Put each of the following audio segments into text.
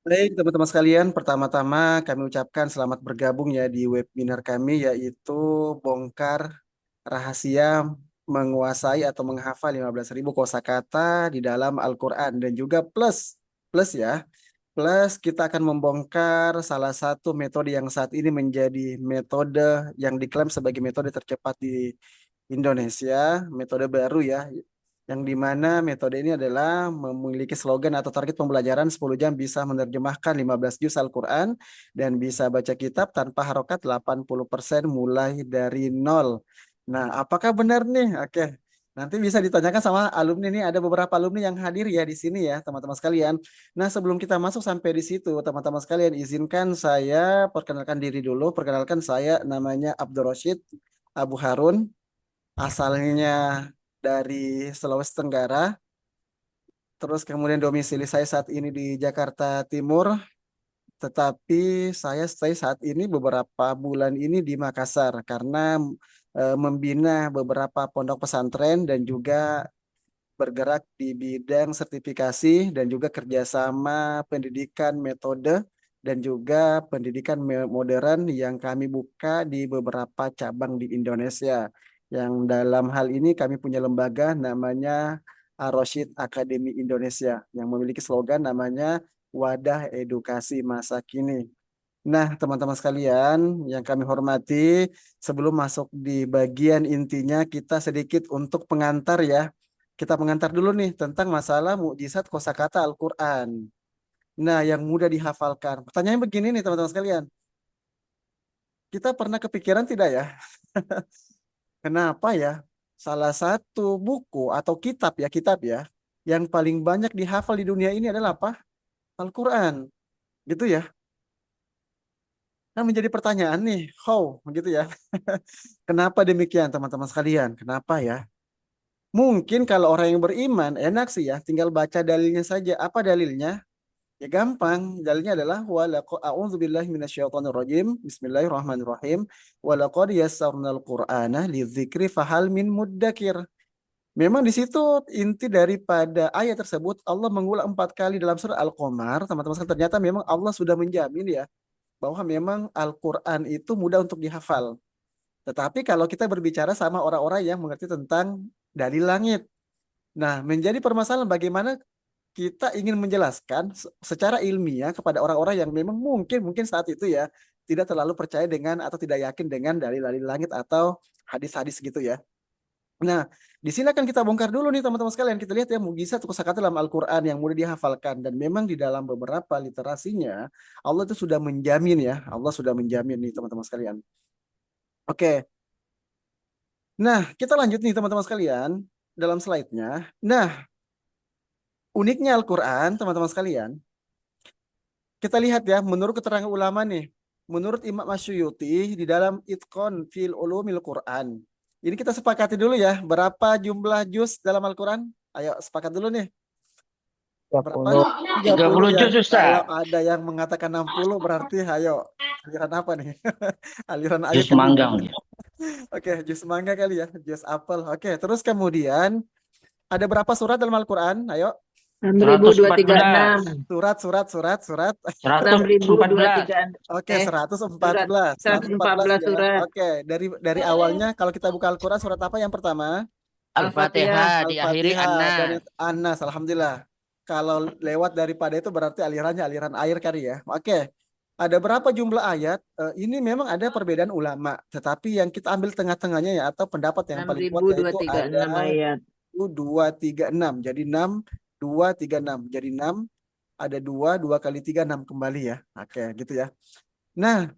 Baik, teman-teman sekalian, pertama-tama kami ucapkan selamat bergabung ya di webinar kami yaitu bongkar rahasia menguasai atau menghafal 15.000 kosakata di dalam Al-Quran dan juga plus ya, plus kita akan membongkar salah satu metode yang saat ini menjadi metode yang diklaim sebagai metode tercepat di Indonesia, metode baru ya, yang dimana metode ini adalah memiliki slogan atau target pembelajaran 10 jam bisa menerjemahkan 15 juz Al-Quran dan bisa baca kitab tanpa harokat 80% mulai dari nol. Nah, apakah benar nih? Oke, nanti bisa ditanyakan sama alumni nih. Ada beberapa alumni yang hadir ya di sini ya, teman-teman sekalian. Nah, sebelum kita masuk sampai di situ, teman-teman sekalian, izinkan saya perkenalkan diri dulu. Perkenalkan saya namanya Abdul Rashid Abu Harun, asalnya dari Sulawesi Tenggara. Terus kemudian domisili saya saat ini di Jakarta Timur, tetapi saya stay saat ini beberapa bulan ini di Makassar karena membina beberapa pondok pesantren dan juga bergerak di bidang sertifikasi dan juga kerjasama pendidikan metode dan juga pendidikan modern yang kami buka di beberapa cabang di Indonesia. Yang dalam hal ini kami punya lembaga namanya Ar-Rasyid Akademi Indonesia yang memiliki slogan namanya Wadah Edukasi Masa Kini. Nah, teman-teman sekalian yang kami hormati, sebelum masuk di bagian intinya, kita sedikit untuk pengantar ya. Kita pengantar dulu nih tentang masalah mukjizat kosakata Al-Quran. Nah, yang mudah dihafalkan. Pertanyaannya begini nih teman-teman sekalian. Kita pernah kepikiran tidak ya, kenapa ya salah satu buku atau kitab ya, yang paling banyak dihafal di dunia ini adalah apa? Al-Quran. Gitu ya. Nah, menjadi pertanyaan nih, how? Gitu ya. Kenapa demikian teman-teman sekalian? Kenapa ya? Mungkin kalau orang yang beriman enak sih ya, tinggal baca dalilnya saja. Apa dalilnya? Ya gampang. Dalilnya adalah walaqad a'udzubillahi minasyaitonirrajim. Bismillahirrahmanirrahim. Walaqad yassarnal Qur'ana lidzikri fahal min muddakir. Memang di situ inti daripada ayat tersebut Allah mengulang 4 kali dalam surah Al-Qamar. Teman-teman sekalian, ternyata memang Allah sudah menjamin ya bahwa memang Al-Quran itu mudah untuk dihafal. Tetapi kalau kita berbicara sama orang-orang yang mengerti tentang dalil langit. Nah, menjadi permasalahan bagaimana kita ingin menjelaskan secara ilmiah kepada orang-orang yang memang mungkin saat itu ya tidak terlalu percaya dengan atau tidak yakin dengan dalil-dalil langit atau hadis-hadis gitu ya. Nah, di sini akan kita bongkar dulu nih teman-teman sekalian. Kita lihat ya mukjizat kosakata dalam Al-Quran yang mudah dihafalkan. Dan memang di dalam beberapa literasinya, Allah itu sudah menjamin ya. Allah sudah menjamin nih teman-teman sekalian. Oke, nah kita lanjut nih teman-teman sekalian. Dalam slide-nya. Nah, uniknya Al-Quran teman-teman sekalian. Kita lihat ya, menurut keterangan ulama nih. Menurut Imam Masyuyuti di dalam Itqan fil Ulumil Quran. Ini kita sepakati dulu ya. Berapa jumlah juz dalam Al-Quran? Ayo sepakat dulu nih. Berapa? 30. 30 30 ya. juz Kalau Ustaz. ada yang mengatakan 60 berarti ayo. Aliran apa nih? Aliran ayat Juz kali ini. mangga mungkin. Oke, jus mangga kali ya. Jus apel. Oke, terus kemudian ada berapa surat dalam Al-Quran? Ayo. 114. 6.236. Surat. enam ribu dua 114. tiga Oke, eh surat 114. 114 114 ya. surat Oke, dari awalnya kalau kita buka Al-Quran surat apa yang pertama? Al-Fatihah. Al-Fatihah diakhiri Al-Fatihah dan anna. Anas, alhamdulillah. Kalau lewat daripada itu berarti alirannya aliran air kali ya. Oke. Ada berapa jumlah ayat? Ini memang ada perbedaan ulama, tetapi yang kita ambil tengah-tengahnya ya atau pendapat yang enam paling ribu kuat dua yaitu tiga enam ada ayat. 236. Jadi 6 236. Jadi 6 ada 2 kali 3 6 kembali ya. Oke, gitu ya. Nah,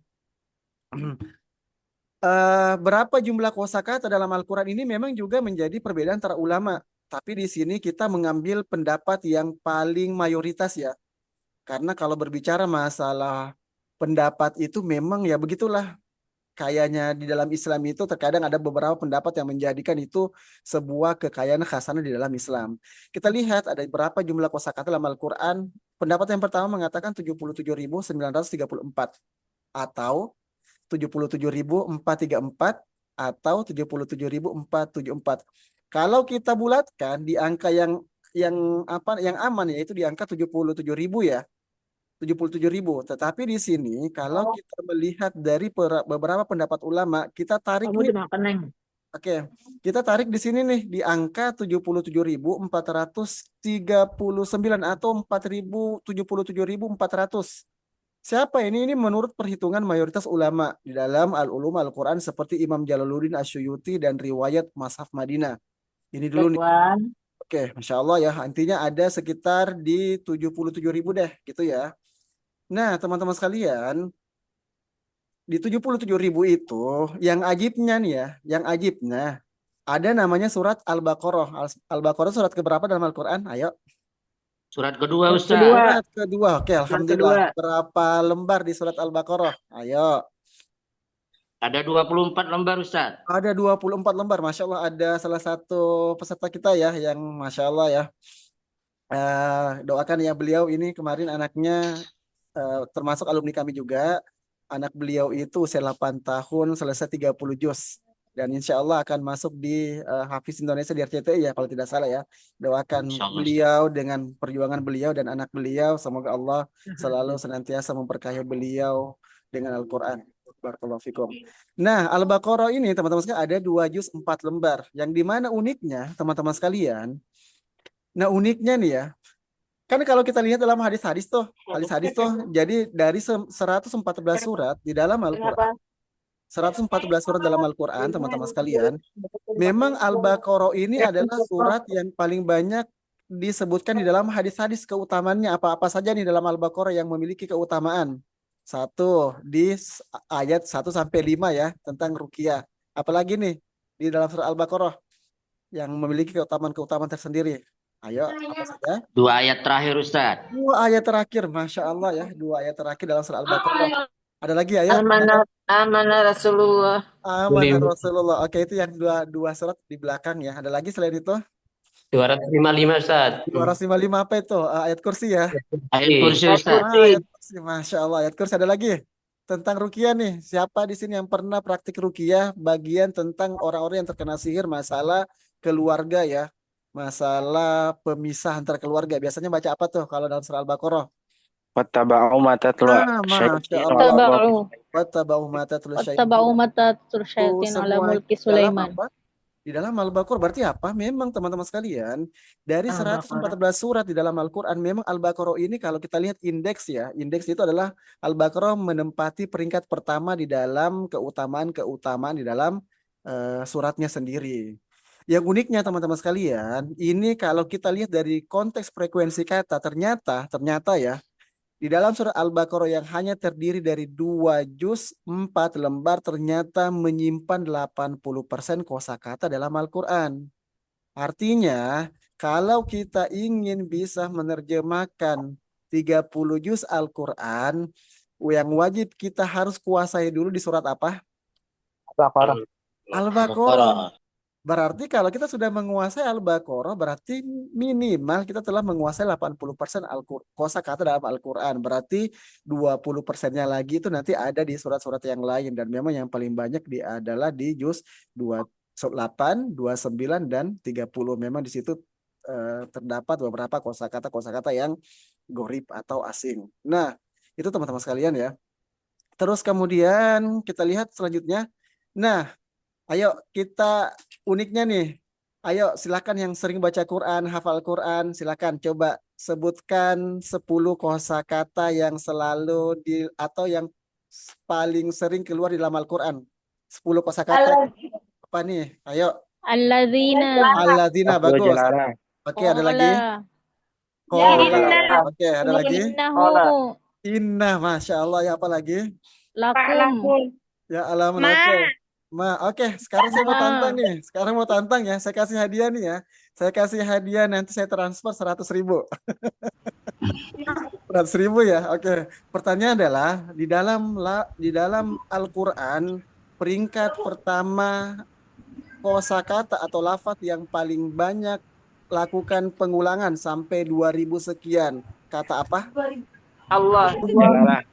berapa jumlah kosakata dalam Al-Quran ini memang juga menjadi perbedaan antara ulama. Tapi di sini kita mengambil pendapat yang paling mayoritas ya. Karena kalau berbicara masalah pendapat itu memang ya begitulah. Kayaknya di dalam Islam itu terkadang ada beberapa pendapat yang menjadikan itu sebuah kekayaan khasanah di dalam Islam. Kita lihat ada berapa jumlah kosakata dalam Al-Quran. Pendapat yang pertama mengatakan 77.934 atau 77.434 atau 77.474. Kalau kita bulatkan di angka yang apa yang aman yaitu di angka 77.000 ya. 77.000. Tetapi di sini kalau kita melihat dari beberapa pendapat ulama, kita tarik Kamu nih. dimakan, Neng. Oke, kita tarik di sini nih di angka 77.439 atau 77.400. Siapa ini? Ini menurut perhitungan mayoritas ulama di dalam Al-Ulum Al-Quran seperti Imam Jalaluddin Asyuyuti dan riwayat Mashaf Madinah. Ini dulu nih. Wan. Oke, Masya Allah ya. Intinya ada sekitar di 77.000 deh gitu ya. Nah, teman-teman sekalian, di 77.000 itu yang ajibnya nih ya, yang ajibnya ada namanya surat Al-Baqarah. Al-Baqarah surat keberapa dalam Al-Quran? Ayo. Surat kedua, Yang Ustaz. kedua. Surat kedua. Oke, Yang Alhamdulillah. kedua. Berapa lembar di surat Al-Baqarah? Ayo. Ada 24 lembar, Ustaz. Ada 24 lembar. Masya Allah ada salah satu peserta kita ya yang Masya Allah ya. Doakan ya beliau ini kemarin anaknya termasuk alumni kami juga. Anak beliau itu usia 8 tahun selesai 30 juz. Dan insya Allah akan masuk di Hafiz Indonesia di RCTI ya kalau tidak salah ya. Doakan Insya Allah, Ustaz. beliau dengan perjuangan beliau dan anak beliau. Semoga Allah selalu senantiasa memberkahi beliau dengan Al-Quran. Barakallahu fikum. Nah, Al-Baqarah ini teman-teman sekalian ada 2 juz 4 lembar. Yang dimana uniknya teman-teman sekalian. Nah uniknya nih ya. Kan kalau kita lihat dalam hadis-hadis tuh. Hadis-hadis tuh jadi dari 114 surat di dalam Al-Quran. 114 surat dalam Al-Quran teman-teman sekalian. Memang Al-Baqarah ini adalah surat yang paling banyak disebutkan di dalam hadis-hadis keutamaannya. Apa-apa saja nih dalam Al-Baqarah yang memiliki keutamaan. Satu, di ayat 1-5 ya, tentang ruqyah. Apalagi nih, di dalam surah Al-Baqarah yang memiliki keutamaan-keutamaan tersendiri. Ayo, apa saja? 2 ayat terakhir, Ustaz. 2 ayat terakhir, Masya Allah ya. 2 ayat terakhir dalam surah Al-Baqarah. Ada lagi ayo? Amanah Rasulullah. Amanah Rasulullah. Oke, itu yang dua surat di belakang ya. Ada lagi selain itu? 255 Ustaz. 255 apa itu? Ayat kursi ya? Ayat kursi, Ustaz. Ayat kursi, Masya Allah. Ayat kursi ada lagi? Tentang ruqyah nih. Siapa di sini yang pernah praktik ruqyah? Bagian tentang orang-orang yang terkena sihir, masalah keluarga ya. Masalah pemisah antara keluarga. Biasanya baca apa tuh kalau dalam surah Al-Baqarah? Wattaba'u ma tatlu Masya Allah. Wattaba'u ma tatlu syaitan ala mulki Sulaiman. Di dalam Al-Baqarah berarti apa? Memang teman-teman sekalian, dari 114 surat di dalam Al-Quran, memang Al-Baqarah ini kalau kita lihat indeks ya, indeks itu adalah Al-Baqarah menempati peringkat pertama di dalam keutamaan-keutamaan di dalam suratnya sendiri. Yang uniknya teman-teman sekalian, ini kalau kita lihat dari konteks frekuensi kata, ternyata ya, di dalam surat Al-Baqarah yang hanya terdiri dari 2 juz 4 lembar ternyata menyimpan 80% kosakata dalam Al-Quran. Artinya kalau kita ingin bisa menerjemahkan 30 juz Al-Quran, yang wajib kita harus kuasai dulu di surat apa? Al-Baqarah. Al-Baqarah. Berarti kalau kita sudah menguasai Al-Baqarah, berarti minimal kita telah menguasai 80% kosakata dalam Al-Quran. Berarti 20%-nya lagi itu nanti ada di surat-surat yang lain. Dan memang yang paling banyak adalah di juz 28, 29, dan 30. Memang di situ terdapat beberapa kosakata yang gorib atau asing. Nah, itu teman-teman sekalian ya. Terus kemudian kita lihat selanjutnya. Nah, ayo kita uniknya nih. Ayo silakan yang sering baca Quran, hafal Quran, silakan coba sebutkan 10 kosakata yang selalu atau yang paling sering keluar di dalam Al-Quran. 10 kosakata. Apa nih? Ayo. Alladzina bagus. Oke, ada lagi? Oke, ada lagi? Inna, Masya Allah. Ya, apa lagi? Lakum. Ya, alhamdulillah. Oke, sekarang saya mau tantang nih. Sekarang mau tantang ya. Saya kasih hadiah nih ya. Saya kasih hadiah nanti saya transfer 100.000. 100.000 ya. Oke. Pertanyaan adalah di dalam Al-Quran peringkat pertama kosakata atau lafaz yang paling banyak lakukan pengulangan sampai 2000 sekian. Kata apa? Allah.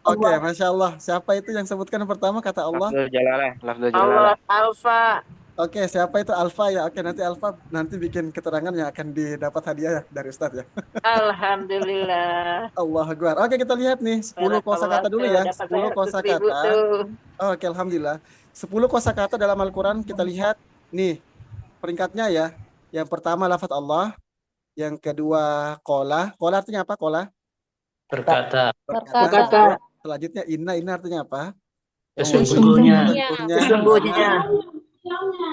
Oke, Masya Allah. Siapa itu yang sebutkan pertama kata Allah? Lafzul Jalalah. Allah Alfa. Oke, siapa itu Alfa ya? Oke, nanti Alfa nanti bikin keterangan yang akan didapat hadiah ya dari Ustadz ya. Alhamdulillah. Allah Akbar. Oke, kita lihat nih 10 Barakallah kosakata dulu tuh. ya. Dapat 10 saya 100.000 kosakata. tuh. Oke, alhamdulillah. 10 kosakata dalam Al-Qur'an kita lihat nih peringkatnya ya. Yang pertama lafaz Allah, yang kedua qala. Qala artinya apa? Qala? Berkata. Berkata. Berkata. Selanjutnya inna artinya apa? Sesungguhnya. Sesungguhnya. Sesungguhnya.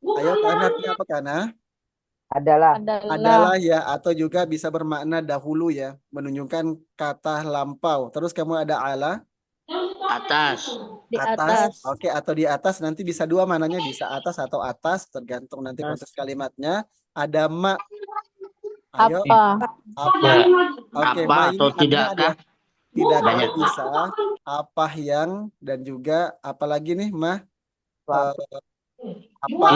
Ayo kana artinya apa kana? Adalah. Adalah ya, atau juga bisa bermakna dahulu ya, menunjukkan kata lampau. Terus kamu ada ala, Atas. Di atas. atas. Oke, atau di atas nanti bisa dua mananya, bisa atas atau atas, tergantung nanti konteks kalimatnya. Ada ma. Ayo, apa? Ya. Oke, Apa ma atau ini artinya ada tidakkah? tidakkah Banyak. bisa, apa yang, dan juga apa lagi nih ma? Apa?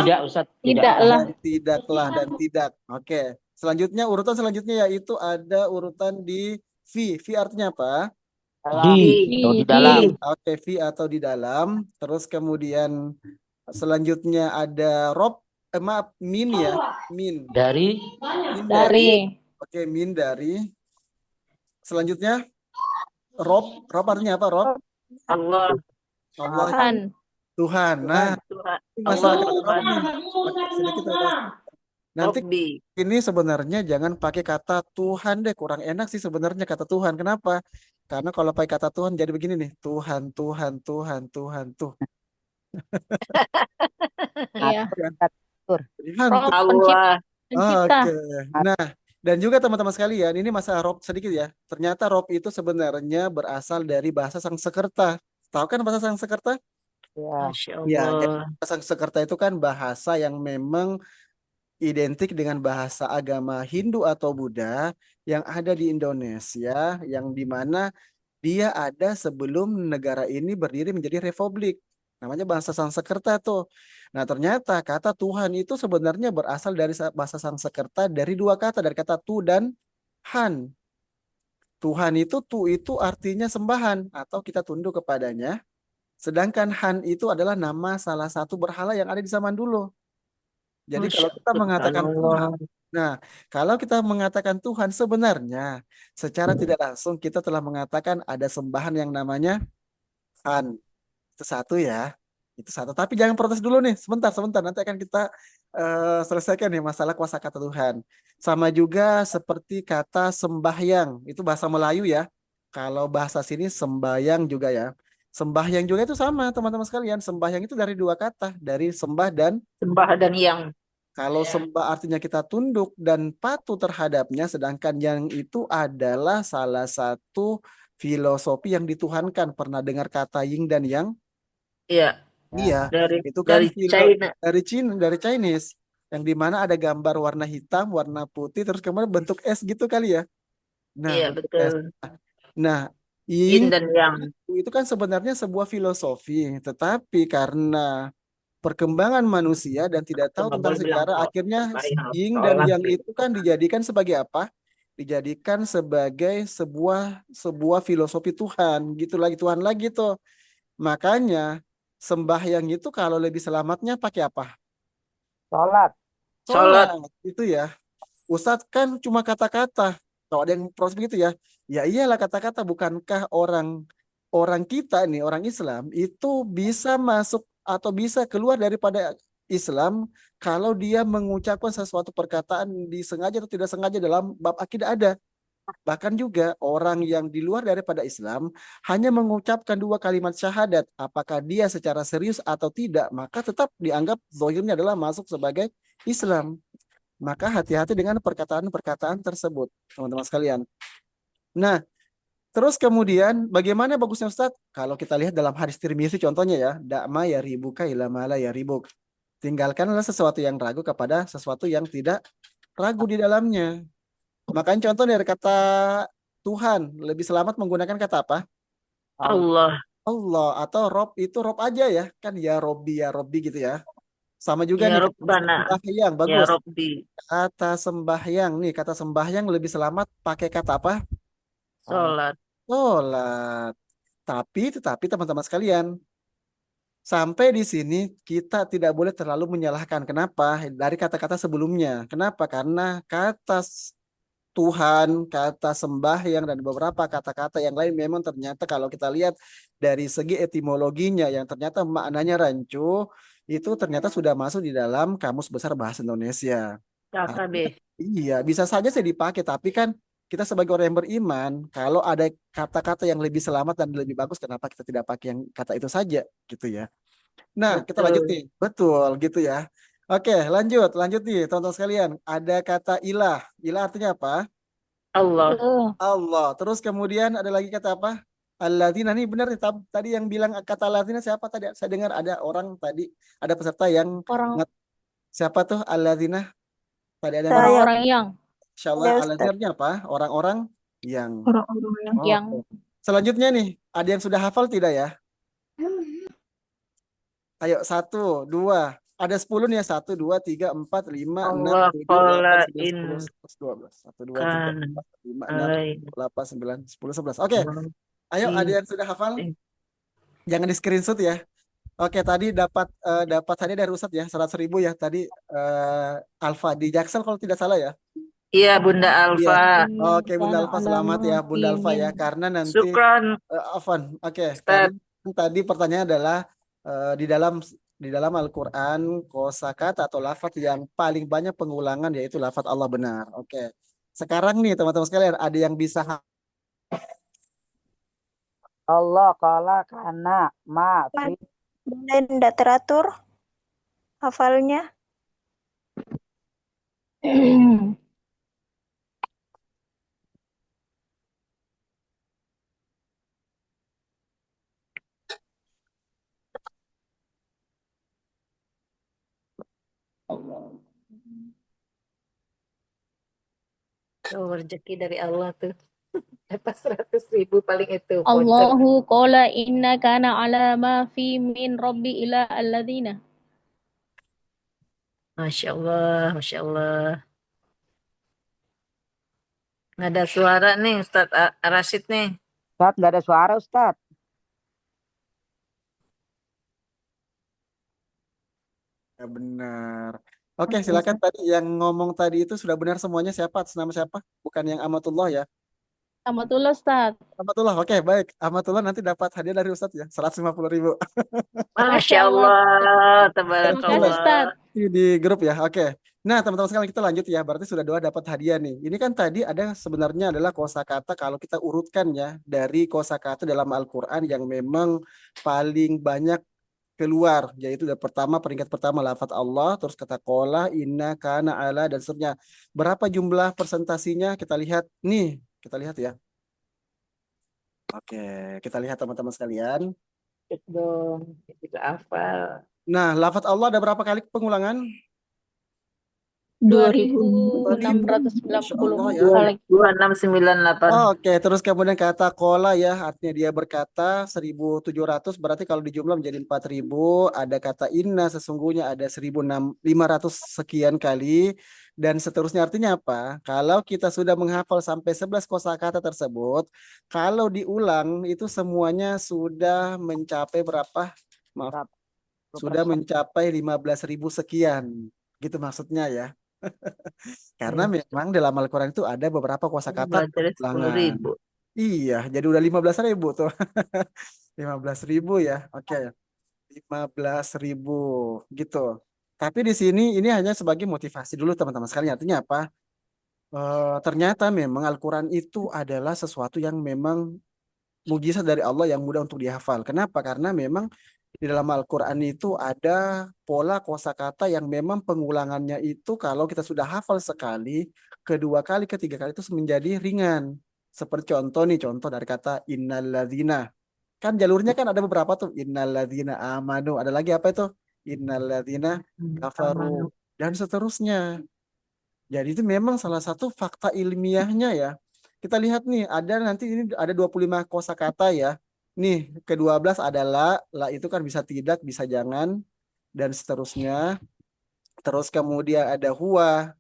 Tidak, Ustaz. Tidaklah. Dan tidaklah dan tidak. Oke. Selanjutnya urutan selanjutnya yaitu ada urutan di V. V artinya apa? Di atau di dalam. Oke, V atau di dalam. Terus kemudian selanjutnya ada rob, maaf, min ya. Min. Dari. Min dari. Oke, min dari. Selanjutnya rob. Rob artinya apa, rob? Allah. Allah. Tuhan. Tuhan. Nah, Tuhan. masalah Allah kata rob Tuhan. nih. Oke, sedikit nanti Robbi. ini sebenarnya jangan pakai kata Tuhan deh, kurang enak sih sebenarnya kata Tuhan. Kenapa? Karena kalau pakai kata Tuhan jadi begini nih, Tuhan, Tuhan, Tuhan, Tuhan, tuh. Iya. Tuhan, Rob tuh. pencipta. Oke. Nah, dan juga teman-teman sekalian, ini masalah Rob sedikit ya. Ternyata Rob itu sebenarnya berasal dari bahasa Sanskerta. Tahu kan bahasa Sanskerta? Masya Ya, jadi Allah. bahasa Sanskerta itu kan bahasa yang memang identik dengan bahasa agama Hindu atau Buddha yang ada di Indonesia, yang dimana dia ada sebelum negara ini berdiri menjadi republik. Namanya bahasa Sanskerta tuh. Nah, ternyata kata Tuhan itu sebenarnya berasal dari bahasa Sanskerta dari dua kata, dari kata tu dan han. Tuhan itu tu itu artinya sembahan atau kita tunduk kepadanya. Sedangkan han itu adalah nama salah satu berhala yang ada di zaman dulu. Jadi kalau kita mengatakan Tuhan, nah kalau kita mengatakan Tuhan sebenarnya secara tidak langsung kita telah mengatakan ada sembahan yang namanya Han. Itu satu ya. Itu satu. Tapi jangan protes dulu nih. Sebentar. Nanti akan kita selesaikan nih masalah kuasa kata Tuhan. Sama juga seperti kata sembahyang. Itu bahasa Melayu ya. Kalau bahasa sini sembayang juga ya. Sembahyang juga itu sama teman-teman sekalian. Sembahyang itu dari dua kata. Dari sembah dan Sembah dan yang. kalau sembah artinya kita tunduk dan patuh terhadapnya, sedangkan yang itu adalah salah satu filosofi yang dituhankan. Pernah dengar kata yin dan yang? Iya. Iya, itu kan Dari China. dari Cina, dari Chinese, yang dimana ada gambar warna hitam, warna putih, terus kemudian bentuk S gitu kali ya. Nah, Iya bentuk S. betul. Nah, Yin yin dan yang. itu kan sebenarnya sebuah filosofi, tetapi karena perkembangan manusia dan tidak tahu tentang sejarah, akhirnya yin dan yang itu kan dijadikan sebagai apa? Dijadikan sebagai sebuah filosofi Tuhan, gitu lagi Tuhan lagi tuh. Makanya sembahyang itu kalau lebih selamatnya pakai apa? Sholat. Sholat. Itu ya. Ustadz kan cuma kata-kata. Kalau ada yang protes begitu ya, ya iyalah kata-kata. Bukankah orang kita nih, orang Islam itu bisa masuk atau bisa keluar daripada Islam kalau dia mengucapkan sesuatu perkataan disengaja atau tidak sengaja dalam bab akidah ada. Bahkan juga orang yang di luar daripada Islam hanya mengucapkan dua kalimat syahadat, apakah dia secara serius atau tidak, maka tetap dianggap zahirnya adalah masuk sebagai Islam. Maka hati-hati dengan perkataan-perkataan tersebut, teman-teman sekalian. Nah, terus kemudian bagaimana bagusnya Ustadz? Kalau kita lihat dalam hadis Tirmizi contohnya ya, dakma ya ribuka ila mala ya ribuk. Tinggalkanlah sesuatu yang ragu kepada sesuatu yang tidak ragu di dalamnya. Makanya contoh dari kata Tuhan, lebih selamat menggunakan kata apa? Allah. Allah atau Rob itu Rob aja ya, kan ya Robbi gitu ya. Sama juga Ya nih kata Rabbana. sembahyang, Ya bagus. Rabbi. Kata sembahyang nih, kata sembahyang lebih selamat pakai kata apa? Sholat. Sholat. Tetapi teman-teman sekalian, Sampai di sini kita tidak boleh terlalu menyalahkan. Kenapa? Dari kata-kata sebelumnya. Kenapa? Karena kata Tuhan, kata sembahyang, dan beberapa kata-kata yang lain memang ternyata kalau kita lihat dari segi etimologinya yang ternyata maknanya rancu, itu ternyata sudah masuk di dalam Kamus Besar Bahasa Indonesia. KKB. Iya, bisa saja saya dipakai, tapi kan kita sebagai orang yang beriman, kalau ada kata-kata yang lebih selamat dan lebih bagus, kenapa kita tidak pakai yang kata itu saja, gitu ya. Nah, kita lanjut Betul. nih. Betul, gitu ya. Oke, lanjut, lanjut nih, teman-teman sekalian. Ada kata ilah. Ilah artinya apa? Allah. Allah. Terus kemudian ada lagi kata apa? Alladzina. Nih benar nih, tadi yang bilang kata alladzina siapa tadi? Saya dengar ada orang tadi, ada peserta yang Orang siapa tuh alladzina? Tadi ada yang Saya, orang-orang yang Insya Allah saya alladzina Ustaz. artinya apa? Orang-orang yang. orang-orang Oh, yang oke. Selanjutnya nih, ada yang sudah hafal tidak ya? Ayo, 1, 2. Ada 10 nih ya. 1, 2, 3, 4, 5, 6, Allah 7, 8, qala 9, 10, 11, 12. 1, 2, 3, inkan 4, 5, 6, alaina 7, 8, 9, 10, 11. Oke, ayo ada yang sudah hafal? Jangan di screenshot ya. Oke, tadi dapat hadiah dari Ustadz ya, 100.000 ya. Tadi Alfa di Jaksel kalau tidak salah ya. Iya, Bunda Iya. Alfa. Oke, Bunda kana Alfa ala selamat ya, ma Bunda fi Alfa min ya. Karena nanti Syukran, Afwan. Oke, Ustaz. karena tadi pertanyaan adalah di dalam Al-Qur'an kosakata atau lafaz yang paling banyak pengulangan yaitu lafaz Allah benar. Oke. Sekarang nih teman-teman sekalian ada yang bisa Allah, qala, kana, ma, fi. Bunda tidak teratur hafalnya. Oh, rezeki dari Allah tuh. Dapat 100.000 paling itu. Voucher. Allahu qala inna kana ala ma fi min rabbi ila alladzina. Masya Allah, Masya Allah. Nggak ada suara nih, Ustaz Rashid nih. Ustaz, nggak ada suara, Ustaz. Ya, benar. Oke, silakan tadi yang ngomong tadi itu sudah benar semuanya siapa? Atas nama siapa? Bukan yang Amatullah ya. Amatullah Ustaz. Amatullah, oke baik. Amatullah nanti dapat hadiah dari Ustadz ya, 150.000. Masya Allah, Terima kasih tabarakallah. Ustaz. Di grup ya, oke. Nah teman-teman sekalian kita lanjut ya, berarti sudah 2 dapat hadiah nih. Ini kan tadi ada sebenarnya adalah kosakata kalau kita urutkan ya, dari kosakata dalam Al-Quran yang memang paling banyak keluar, yaitu dari peringkat pertama lafaz Allah, terus kata kola, inna, kana, ala, dan seterusnya. Berapa jumlah persentasinya kita lihat nih, kita lihat ya. Oke, kita lihat teman-teman sekalian. Cek dong, kita hafal. Nah, lafaz Allah ada berapa kali pengulangan? 2690 Masya Allah ya. kali. 2698. Oke, terus kemudian kata kola ya, artinya dia berkata 1.700, berarti kalau dijumlah menjadi 4.000. Ada kata inna, sesungguhnya ada 1.500 sekian kali. Dan seterusnya artinya apa? Kalau kita sudah menghafal sampai 11 kosakata tersebut, kalau diulang itu semuanya sudah mencapai berapa? Maaf, sudah mencapai 15.000 sekian. Gitu maksudnya ya. Karena memang dalam Al-Quran itu ada beberapa kosakata Belajar pengulangan. 10.000. Iya, jadi udah 15.000 tuh. 15.000 ya. Oke. 15.000 gitu. Tapi di sini ini hanya sebagai motivasi dulu teman-teman sekalian. Artinya apa? Ternyata memang Al-Quran itu adalah sesuatu yang memang mujizat dari Allah yang mudah untuk dihafal. Kenapa? Karena memang di dalam Al-Quran itu ada pola kosakata yang memang pengulangannya itu kalau kita sudah hafal sekali, kedua kali, ketiga kali itu menjadi ringan. Seperti contoh nih, contoh dari kata innalladzina. Kan jalurnya kan ada beberapa tuh. Innalladzina amanu. Ada lagi apa itu? Innalladzina kafaru. Dan seterusnya. Jadi itu memang salah satu fakta ilmiahnya ya. Kita lihat nih, ada nanti ini ada 25 kosakata ya. Nih, ke-12 adalah la itu kan bisa tidak, bisa jangan dan seterusnya. Terus kemudian ada huwa,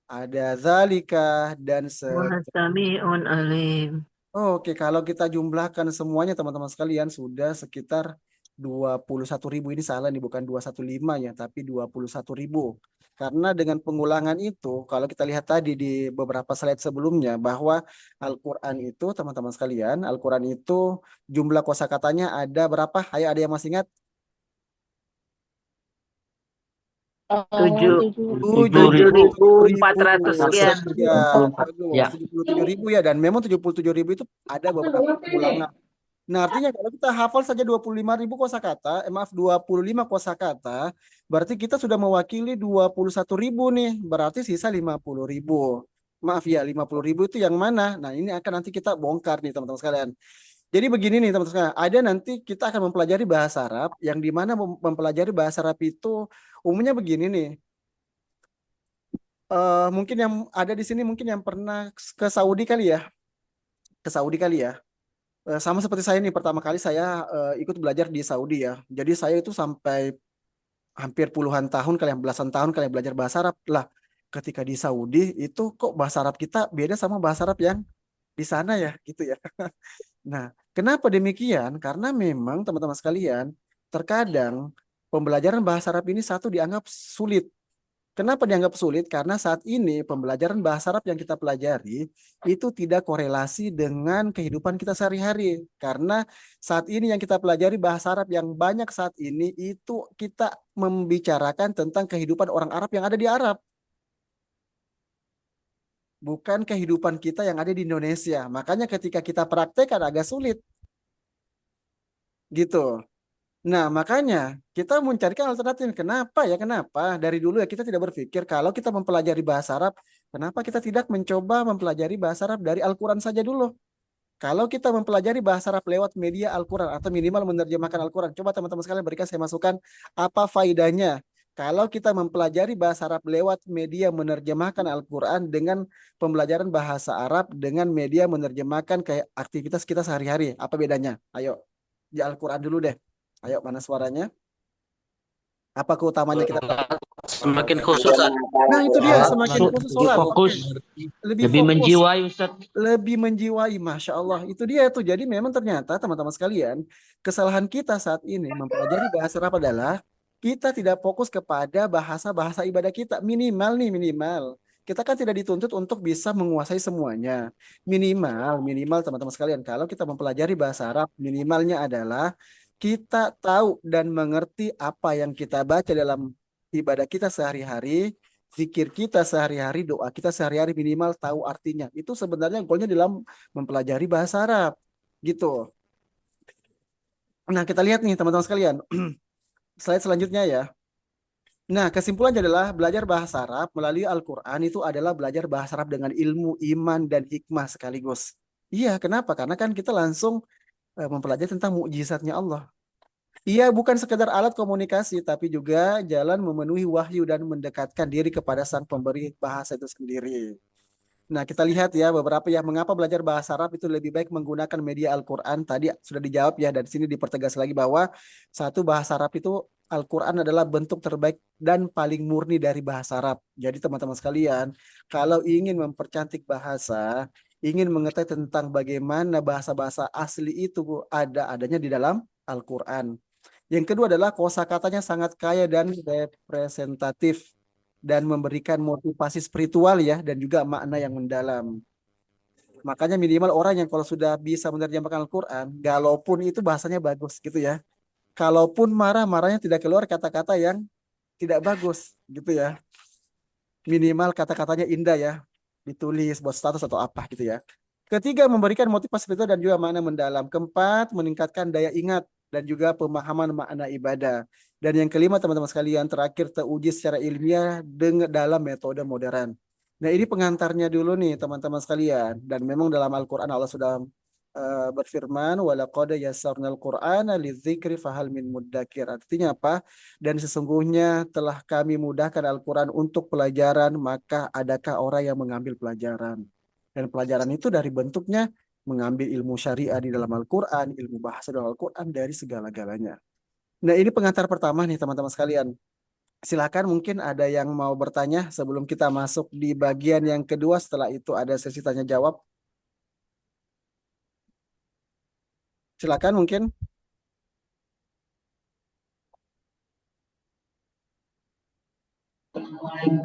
ada zalika dan Sami'un alim. Oke, kalau kita jumlahkan semuanya teman-teman sekalian sudah sekitar 21.000 ini salah nih, bukan 215 ya, tapi 21.000. Karena dengan pengulangan itu, kalau kita lihat tadi di beberapa slide sebelumnya, bahwa Al-Quran itu, teman-teman sekalian, Al-Quran itu jumlah kosakatanya ada berapa? Ayo, ada yang masih ingat? 7.400 sekian. Ya, 77.400. Ya. 77.000 ya, dan memang 77.000 itu ada beberapa pengulangan. Nah, artinya kalau kita hafal saja 25.000 kosakata, maaf 25 kosakata, berarti kita sudah mewakili 21.000 nih, berarti sisa 50.000. Maaf ya, 50.000 itu yang mana? Nah, ini akan nanti kita bongkar nih teman-teman sekalian. Jadi begini nih teman-teman sekalian, ada nanti kita akan mempelajari bahasa Arab, yang dimana mempelajari bahasa Arab itu umumnya begini nih. Mungkin yang ada di sini mungkin yang pernah ke Saudi kali ya, ke Saudi kali ya. Sama seperti saya nih, pertama kali saya ikut belajar di Saudi ya. Jadi saya itu sampai hampir puluhan tahun kali, belasan tahun kali belajar bahasa Arab lah. Ketika di Saudi itu kok bahasa Arab kita beda sama bahasa Arab yang di sana ya, gitu ya. Nah, kenapa demikian? Karena memang teman-teman sekalian, terkadang pembelajaran bahasa Arab ini satu dianggap sulit. Kenapa dianggap sulit? Karena saat ini pembelajaran bahasa Arab yang kita pelajari itu tidak korelasi dengan kehidupan kita sehari-hari. Karena saat ini yang kita pelajari bahasa Arab yang banyak saat ini itu kita membicarakan tentang kehidupan orang Arab yang ada di Arab. Bukan kehidupan kita yang ada di Indonesia. Makanya ketika kita praktekkan agak sulit. Gitu. Nah, makanya kita mencarikan alternatif. Kenapa ya? Kenapa? Dari dulu ya kita tidak berpikir kalau kita mempelajari bahasa Arab, kenapa kita tidak mencoba mempelajari bahasa Arab dari Al-Quran saja dulu? Kalau kita mempelajari bahasa Arab lewat media Al-Quran atau minimal menerjemahkan Al-Quran, coba teman-teman sekalian berikan saya masukan apa faedahnya. Kalau kita mempelajari bahasa Arab lewat media menerjemahkan Al-Quran dengan pembelajaran bahasa Arab dengan media menerjemahkan kayak aktivitas kita sehari-hari, apa bedanya? Ayo, di Al-Quran dulu deh. Ayo, mana suaranya? Apa keutamanya kita? Semakin khusus. Nah, itu dia, semakin khusus sholat. Fokus. Lebih Lebih fokus. menjiwai, Ustaz. Lebih menjiwai, Masya Allah. Itu dia tuh. Jadi memang ternyata teman-teman sekalian, kesalahan kita saat ini mempelajari bahasa Arab adalah kita tidak fokus kepada bahasa-bahasa ibadah kita. Minimal nih, minimal. Kita kan tidak dituntut untuk bisa menguasai semuanya. Minimal teman-teman sekalian. Kalau kita mempelajari bahasa Arab, minimalnya adalah kita tahu dan mengerti apa yang kita baca dalam ibadah kita sehari-hari, zikir kita sehari-hari, doa kita sehari-hari, minimal tahu artinya. Itu sebenarnya goalnya dalam mempelajari bahasa Arab. Gitu. Nah, kita lihat nih teman-teman sekalian. Slide selanjutnya ya. Nah, kesimpulannya adalah belajar bahasa Arab melalui Al-Quran itu adalah belajar bahasa Arab dengan ilmu, iman, dan hikmah sekaligus. Iya, kenapa? Karena kan kita langsung mempelajari tentang mukjizatnya Allah. Ia bukan sekedar alat komunikasi, tapi juga jalan memenuhi wahyu dan mendekatkan diri kepada sang pemberi bahasa itu sendiri. Nah, kita lihat ya beberapa ya mengapa belajar bahasa Arab itu lebih baik menggunakan media Al-Quran. Tadi sudah dijawab ya, dan sini dipertegas lagi bahwa satu, bahasa Arab itu Al-Quran adalah bentuk terbaik dan paling murni dari bahasa Arab. Jadi teman-teman sekalian, kalau ingin mempercantik bahasa, ingin mengetahui tentang bagaimana bahasa-bahasa asli itu adanya di dalam Al-Quran. Yang kedua adalah kosakatanya sangat kaya dan representatif dan memberikan motivasi spiritual ya, dan juga makna yang mendalam. Makanya minimal orang yang kalau sudah bisa menerjemahkan Al-Quran, walaupun itu bahasanya bagus gitu ya. Kalaupun marah-marahnya tidak keluar kata-kata yang tidak bagus gitu ya. Minimal kata-katanya indah ya, ditulis buat status atau apa gitu ya. Ketiga, memberikan motivasi spiritual dan juga makna mendalam. Keempat, meningkatkan daya ingat dan juga pemahaman makna ibadah. Dan yang kelima, teman-teman sekalian, terakhir teruji secara ilmiah dalam metode modern. Nah, ini pengantarnya dulu nih, teman-teman sekalian. Dan memang dalam Al-Quran Allah sudah berfirman, walaqad yassarnal Qur'ana lidzikri fahal min muddakir. Artinya apa? Dan sesungguhnya telah kami mudahkan Al-Quran untuk pelajaran, maka adakah orang yang mengambil pelajaran? Dan pelajaran itu dari bentuknya mengambil ilmu syariah di dalam Al-Quran, ilmu bahasa dalam Al-Quran, dari segala-galanya. Nah, ini pengantar pertama nih teman-teman sekalian. Silakan mungkin ada yang mau bertanya sebelum kita masuk di bagian yang kedua. Setelah itu ada sesi tanya jawab. Silakan mungkin.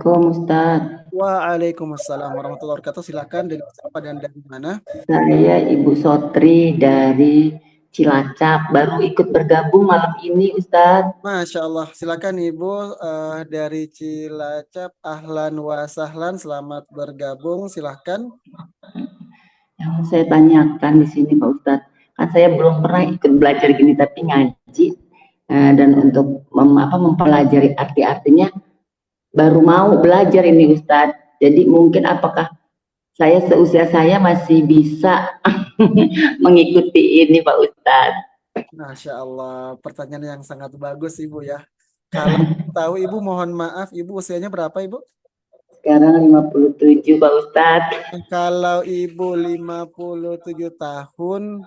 Assalamualaikum Ustaz. Waalaikumsalam warahmatullahi wabarakatuh. Silakan dengan siapa dan dari mana? Saya Ibu Sotri dari Cilacap. Baru ikut bergabung malam ini Ustaz. Masya Allah. Silakan Ibu dari Cilacap. Ahlan wa sahlan. Selamat bergabung. Silakan. Yang saya tanyakan di sini Pak Ustaz, kan saya belum pernah ikut belajar gini tapi ngaji dan untuk mempelajari arti-artinya baru mau belajar ini Ustaz. Jadi mungkin apakah saya seusia saya masih bisa mengikuti ini Pak Ustaz? Masya Allah. Pertanyaan yang sangat bagus Ibu ya. Kalau tahu Ibu, mohon maaf, Ibu usianya berapa Ibu? Sekarang 57 Pak Ustaz. Kalau Ibu 57 tahun,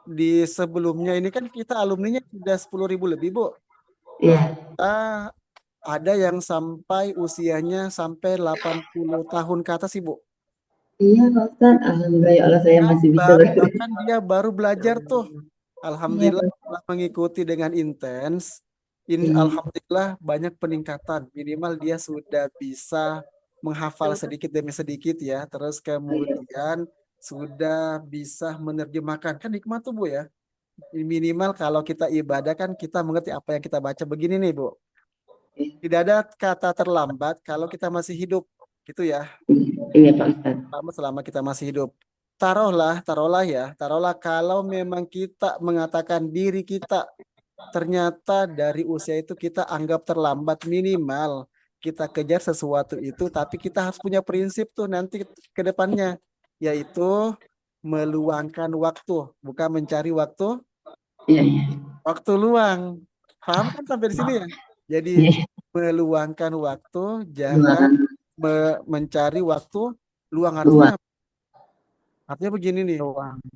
di sebelumnya ini kan kita alumninya sudah 10.000 lebih Bu. Iya. Ada yang sampai usianya sampai 80 tahun ke atas Ibu. Iya Pak Ustaz, alhamdulillah ya Allah saya masih bisa Bahkan dia baru belajar tuh. Alhamdulillah setelah mengikuti dengan intens. Alhamdulillah banyak peningkatan. Minimal dia sudah bisa menghafal sedikit demi sedikit ya. Terus kemudian sudah bisa menerjemahkan. Kan nikmat tuh Bu ya. Minimal kalau kita ibadah kan kita mengerti apa yang kita baca. Begini nih Bu. Tidak ada kata terlambat kalau kita masih hidup. Gitu ya. Iya Pak Ustaz. Selama kita masih hidup. Taruhlah kalau memang kita mengatakan diri kita ternyata dari usia itu kita anggap terlambat, minimal kita kejar sesuatu itu, tapi kita harus punya prinsip tuh nanti ke depannya, yaitu meluangkan waktu, bukan mencari waktu. Iya. Waktu luang. Paham kan sampai di sini ya? Jadi meluangkan waktu, jangan mencari waktu luang. Artinya begini nih,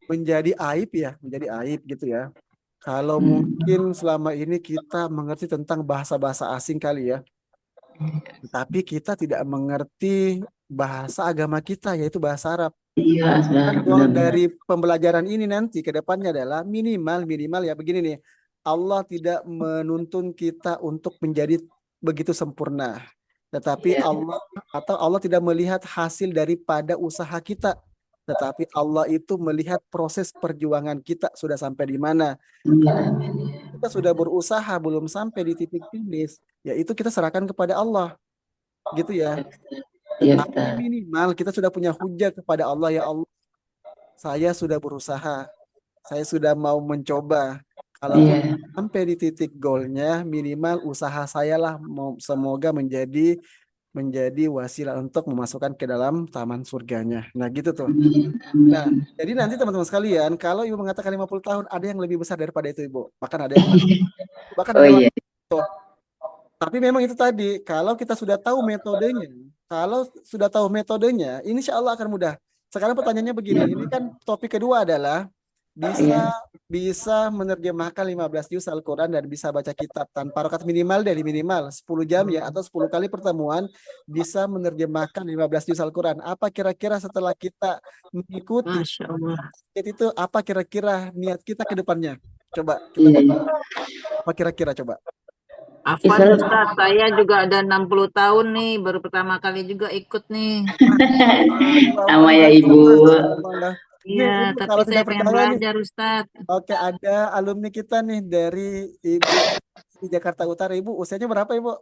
menjadi aib gitu ya. Kalau mungkin selama ini kita mengerti tentang bahasa-bahasa asing kali ya, tapi kita tidak mengerti bahasa agama kita, yaitu bahasa Arab. Iya, dari pembelajaran ini nanti ke depannya adalah minimal ya begini nih, Allah tidak menuntun kita untuk menjadi begitu sempurna, tetapi Allah tidak melihat hasil daripada usaha kita. Tetapi Allah itu melihat proses perjuangan kita sudah sampai di mana. Kita sudah berusaha belum sampai di titik finish, yaitu kita serahkan kepada Allah. Gitu ya. Tapi minimal kita sudah punya hujah kepada Allah, ya Allah, saya sudah berusaha. Saya sudah mau mencoba. Kalau sampai di titik goalnya, minimal usaha saya lah semoga menjadi wasilah untuk memasukkan ke dalam taman surganya. Nah gitu tuh. Nah, jadi nanti teman-teman sekalian, kalau Ibu mengatakan 50 tahun, ada yang lebih besar daripada itu Ibu. Bahkan ada yang ada yang tapi memang itu tadi, kalau kita sudah tahu metodenya, insya Allah akan mudah. Sekarang pertanyaannya begini, ini kan topik kedua adalah bisa menerjemahkan 15 juz Al-Quran dan bisa baca kitab tanpa rokat minimal 10 jam ya, atau 10 kali pertemuan bisa menerjemahkan 15 juz Al-Quran. Apa kira-kira setelah kita mengikuti itu, apa kira-kira niat kita ke depannya? Coba apa kira-kira coba? Afwan Ustaz, saya juga ada 60 tahun nih, baru pertama kali juga ikut nih. Sama ya Ibu. Iya, tapi saya pengen belajar Ustaz. Oke, ada alumni kita nih dari Ibu di Jakarta Utara. Ibu usianya berapa Ibu?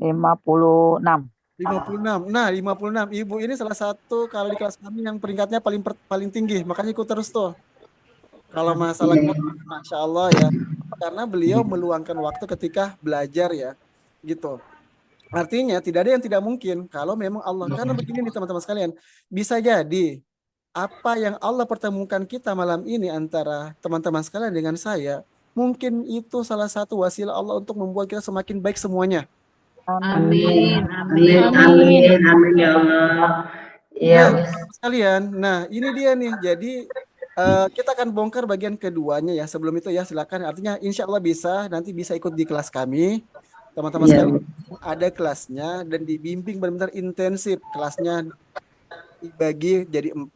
56. 56. Nah, 56. Ibu ini salah satu kalau di kelas kami yang peringkatnya paling tinggi. Makanya ikut terus tuh. Kalau masalah Masya Allah ya. Karena beliau meluangkan waktu ketika belajar ya. Gitu. Artinya tidak ada yang tidak mungkin kalau memang Allah. Karena begini nih teman-teman sekalian. Bisa jadi apa yang Allah pertemukan kita malam ini antara teman-teman sekalian dengan saya, mungkin itu salah satu wasilah Allah untuk membuat kita semakin baik semuanya. Amin. Amin ya Allah. Nah, sekalian, nah ini dia nih. Jadi kita akan bongkar bagian keduanya ya. Sebelum itu ya silakan. Artinya insya Allah nanti bisa ikut di kelas kami. Teman-teman sekalian ada kelasnya dan dibimbing benar-benar intensif. Kelasnya dibagi jadi 4.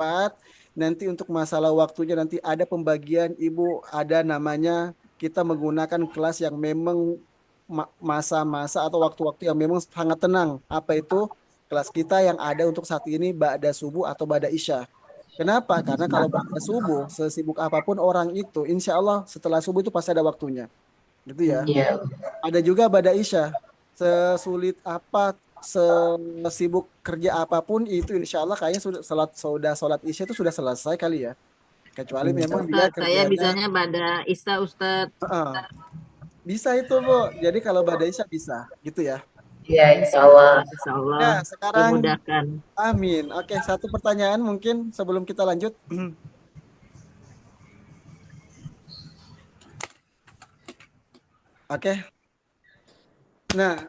Nanti untuk masalah waktunya nanti ada pembagian Ibu, ada namanya kita menggunakan kelas yang memang masa-masa atau waktu-waktu yang memang sangat tenang. Apa itu? Kelas kita yang ada untuk saat ini ba'da subuh atau ba'da isya. Kenapa? Karena kalau ba'da subuh, sesibuk apapun orang itu, insya Allah setelah subuh itu pasti ada waktunya. Gitu ya. Iya. Ada juga ba'da isya. Sesulit apa, sesibuk kerja apapun itu insya Allah kayaknya sudah sholat isya itu sudah selesai kali ya. Kecuali memang dia Ustadz, saya kerjanya bisanya pada Isa Ustadz. bisa itu Bu. Jadi kalau ba'da isya bisa, gitu ya. Iya, insya Allah. Insya Allah Nah, sekarang dimudahkan. amin. Oke, satu pertanyaan mungkin sebelum kita lanjut. Oke. Nah,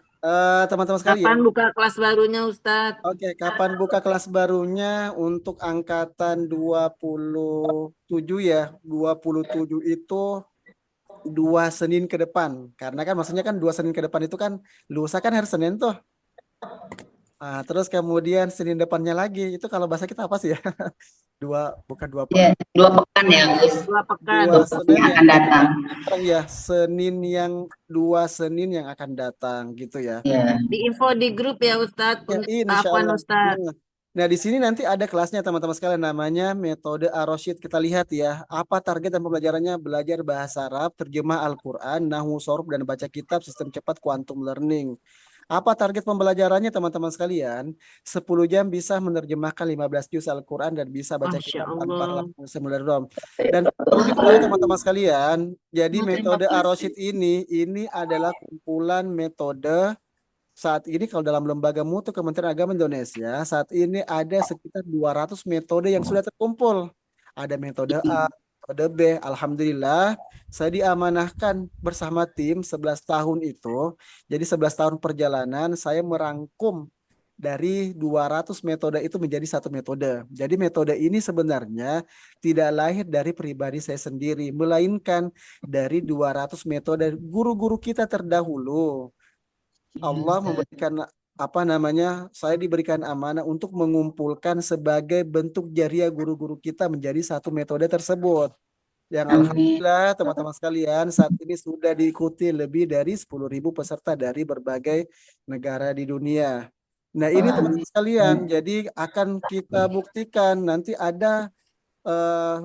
teman-teman Kapan sekalian. buka kelas barunya Ustadz? Oke, kapan buka kelas barunya untuk angkatan 27 ya. 27 itu 2 Senin ke depan. Karena kan maksudnya kan 2 Senin ke depan itu kan lusa kan hari Senin tuh. Nah, terus kemudian Senin depannya lagi. Itu kalau bahasa kita apa sih ya? Bukan 2 Iya, pekan. 2 pekan ya, Gus. 2 pekan. 2 Senin Yang akan datang. ya, dua Senin yang akan datang gitu ya. Iya. Di info di grup ya Ustadz. Ya, insya Tahapan Allah. Ustadz. Nah, di sini nanti ada kelasnya teman-teman sekalian namanya metode Ar-Rasyid. Kita lihat ya, apa target dan pembelajarannya? Belajar bahasa Arab, terjemah Al-Qur'an, nahwu, sorf, dan baca kitab sistem cepat quantum learning. Apa target pembelajarannya teman-teman sekalian? 10 jam bisa menerjemahkan 15 juz Al-Qur'an dan bisa baca Masya kitab tanpa Allah. halangan Bismillahirrahmanirrahim. Dan perlu diketahui teman-teman sekalian, jadi metode Ar-Rasyid ini adalah kumpulan metode. Saat ini kalau dalam lembaga mutu Kementerian Agama Indonesia, saat ini ada sekitar 200 metode yang sudah terkumpul. Ada metode A, metode B. Alhamdulillah, saya diamanahkan bersama tim 11 tahun itu. Jadi 11 tahun perjalanan, saya merangkum dari 200 metode itu menjadi satu metode. Jadi metode ini sebenarnya tidak lahir dari pribadi saya sendiri, melainkan dari 200 metode guru-guru kita terdahulu. Allah memberikan saya diberikan amanah untuk mengumpulkan sebagai bentuk jariah guru-guru kita menjadi satu metode tersebut. Yang alhamdulillah teman-teman sekalian saat ini sudah diikuti lebih dari 10.000 peserta dari berbagai negara di dunia. Nah, ini teman-teman sekalian, jadi akan kita buktikan nanti ada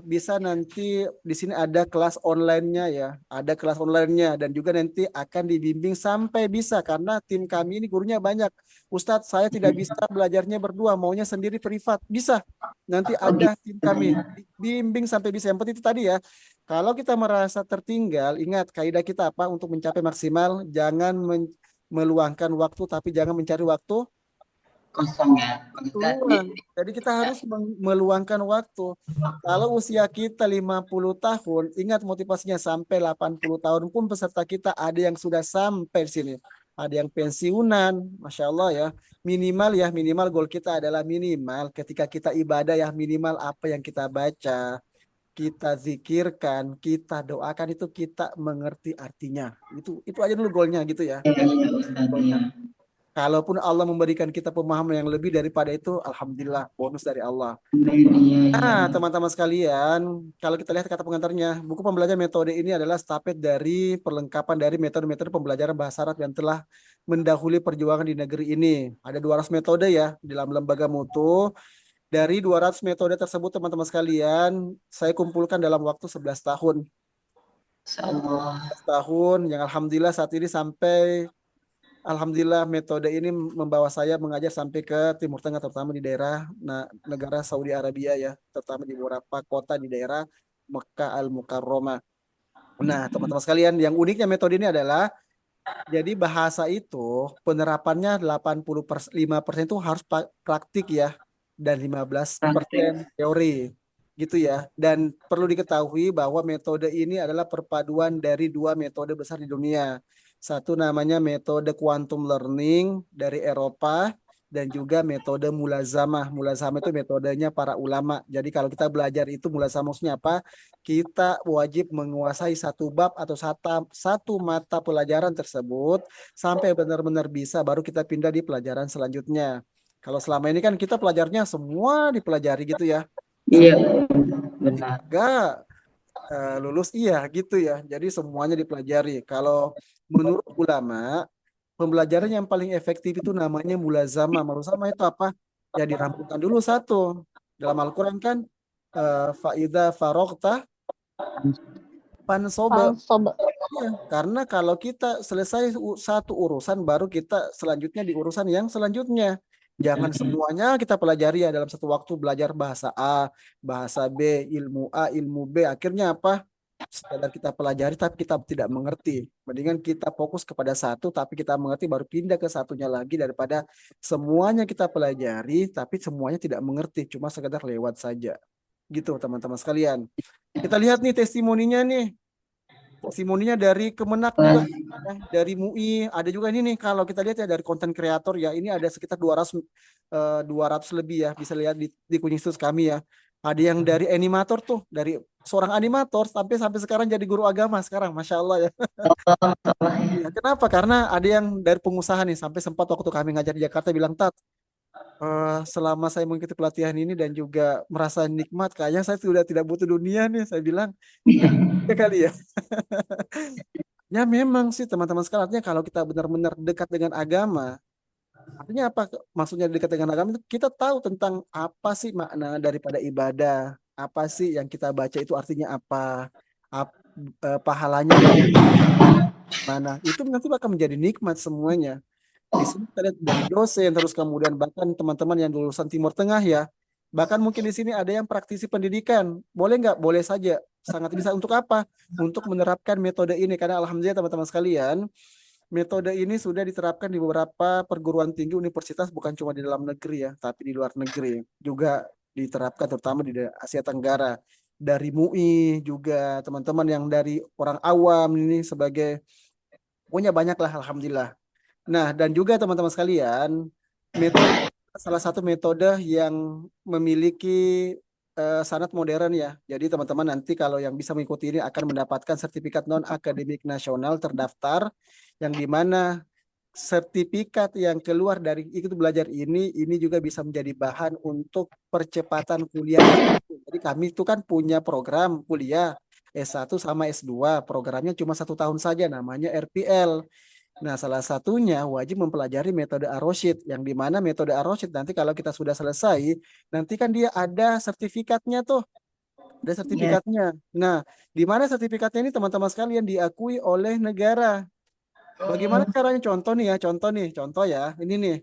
bisa nanti di sini ada kelas online-nya ya, ada kelas online-nya dan juga nanti akan dibimbing sampai bisa karena tim kami ini gurunya banyak. Ustadz, saya tidak bisa belajarnya berdua, maunya sendiri privat. Bisa. Nanti ada tim kami bimbing sampai bisa. Yang penting itu tadi ya. Kalau kita merasa tertinggal, ingat kaidah kita apa untuk mencapai maksimal, jangan meluangkan waktu tapi jangan mencari waktu kosong ya. Jadi kita harus meluangkan waktu. Kalau usia kita 50 tahun, ingat motivasinya sampai 80 tahun pun peserta kita ada yang sudah sampai di sini. Ada yang pensiunan, Masya Allah ya. Minimal goal kita adalah minimal ketika kita ibadah ya minimal apa yang kita baca, kita zikirkan, kita doakan itu kita mengerti artinya. Itu aja dulu goalnya gitu ya. Kalaupun Allah memberikan kita pemahaman yang lebih daripada itu, alhamdulillah, bonus dari Allah. Nah, teman-teman sekalian, kalau kita lihat kata pengantarnya, buku pembelajaran metode ini adalah stafet dari perlengkapan dari metode-metode pembelajaran bahasa Arab yang telah mendahului perjuangan di negeri ini. Ada 200 metode ya di dalam lembaga mutu. Dari 200 metode tersebut, teman-teman sekalian, saya kumpulkan dalam waktu 11 tahun. 11 tahun yang alhamdulillah saat ini sampai alhamdulillah metode ini membawa saya mengajar sampai ke Timur Tengah, terutama di daerah negara Saudi Arabia ya, terutama di beberapa kota di daerah Mekah Al-Mukarramah. Nah, teman-teman sekalian, yang uniknya metode ini adalah jadi bahasa itu penerapannya 85% itu harus praktik ya, dan 15% teori gitu ya. Dan perlu diketahui bahwa metode ini adalah perpaduan dari 2 metode besar di dunia. Satu namanya metode quantum learning dari Eropa dan juga metode mulazamah. Mulazamah itu metodenya para ulama. Jadi kalau kita belajar itu mulazamah maksudnya apa? Kita wajib menguasai satu bab atau satu mata pelajaran tersebut sampai benar-benar bisa baru kita pindah di pelajaran selanjutnya. Kalau selama ini kan kita pelajarnya semua dipelajari gitu ya. Iya, benar. Enggak lulus iya gitu ya. Jadi semuanya dipelajari. Kalau menurut ulama, pembelajaran yang paling efektif itu namanya mulazamah. Mulazamah itu apa? Ya dirampungkan dulu satu. Dalam Al-Quran kan, faida farokta pansoba. Fansob. Ya, karena kalau kita selesai satu urusan, baru kita selanjutnya di urusan yang selanjutnya. Jangan semuanya kita pelajari ya dalam satu waktu, belajar bahasa A, bahasa B, ilmu A, ilmu B. Akhirnya apa? Sekadar kita pelajari tapi kita tidak mengerti. Mendingan kita fokus kepada satu tapi kita mengerti, baru pindah ke satunya lagi, daripada semuanya kita pelajari tapi semuanya tidak mengerti, cuma sekadar lewat saja. Gitu teman-teman sekalian. Kita lihat nih testimoninya nih. Testimoninya dari Kemenak juga, ya, dari MUI, ada juga ini nih, kalau kita lihat ya dari konten kreator ya, ini ada sekitar 200 lebih ya, bisa lihat di Kunjungan kami ya. Ada yang dari animator tuh, dari seorang animator sampai sekarang jadi guru agama sekarang, Masya Allah ya. Ya, kenapa? Karena ada yang dari pengusaha nih, sampai sempat waktu kami ngajar di Jakarta bilang, Tat, selama saya mengikuti pelatihan ini dan juga merasa nikmat, kayaknya saya sudah tidak butuh dunia nih. Saya bilang, ya kali ya. Ya memang sih teman-teman sekalian, artinya kalau kita benar-benar dekat dengan agama, artinya apa? Maksudnya dekat dengan agama itu kita tahu tentang apa sih makna daripada ibadah, apa sih yang kita baca itu artinya apa, pahalanya mana, itu nanti bakal menjadi nikmat semuanya. Di sini kita lihat dari dosen, terus kemudian bahkan teman-teman yang lulusan Timur Tengah ya, bahkan mungkin di sini ada yang praktisi pendidikan. Boleh nggak? Boleh saja. Sangat bisa. Untuk apa? Untuk menerapkan metode ini. Karena alhamdulillah teman-teman sekalian, metode ini sudah diterapkan di beberapa perguruan tinggi universitas, bukan cuma di dalam negeri ya, tapi di luar negeri juga diterapkan, terutama di Asia Tenggara. Dari MUI juga, teman-teman yang dari orang awam ini sebagai, punya banyak lah alhamdulillah. Nah, dan juga teman-teman sekalian, metode salah satu metode yang memiliki sanad modern ya. Jadi teman-teman nanti kalau yang bisa mengikuti ini akan mendapatkan sertifikat non-akademik nasional terdaftar, yang dimana sertifikat yang keluar dari ikut belajar ini juga bisa menjadi bahan untuk percepatan kuliah. Jadi kami itu kan punya program kuliah S1 sama S2, programnya cuma 1 tahun saja, namanya RPL. Nah, salah satunya wajib mempelajari metode Ar-Rasyid, yang dimana metode Ar-Rasyid nanti kalau kita sudah selesai, nanti kan dia ada sertifikatnya tuh, ada sertifikatnya. Nah, di mana sertifikatnya ini teman-teman sekalian diakui oleh negara. Bagaimana caranya? Contoh nih ya, contoh ya, ini nih.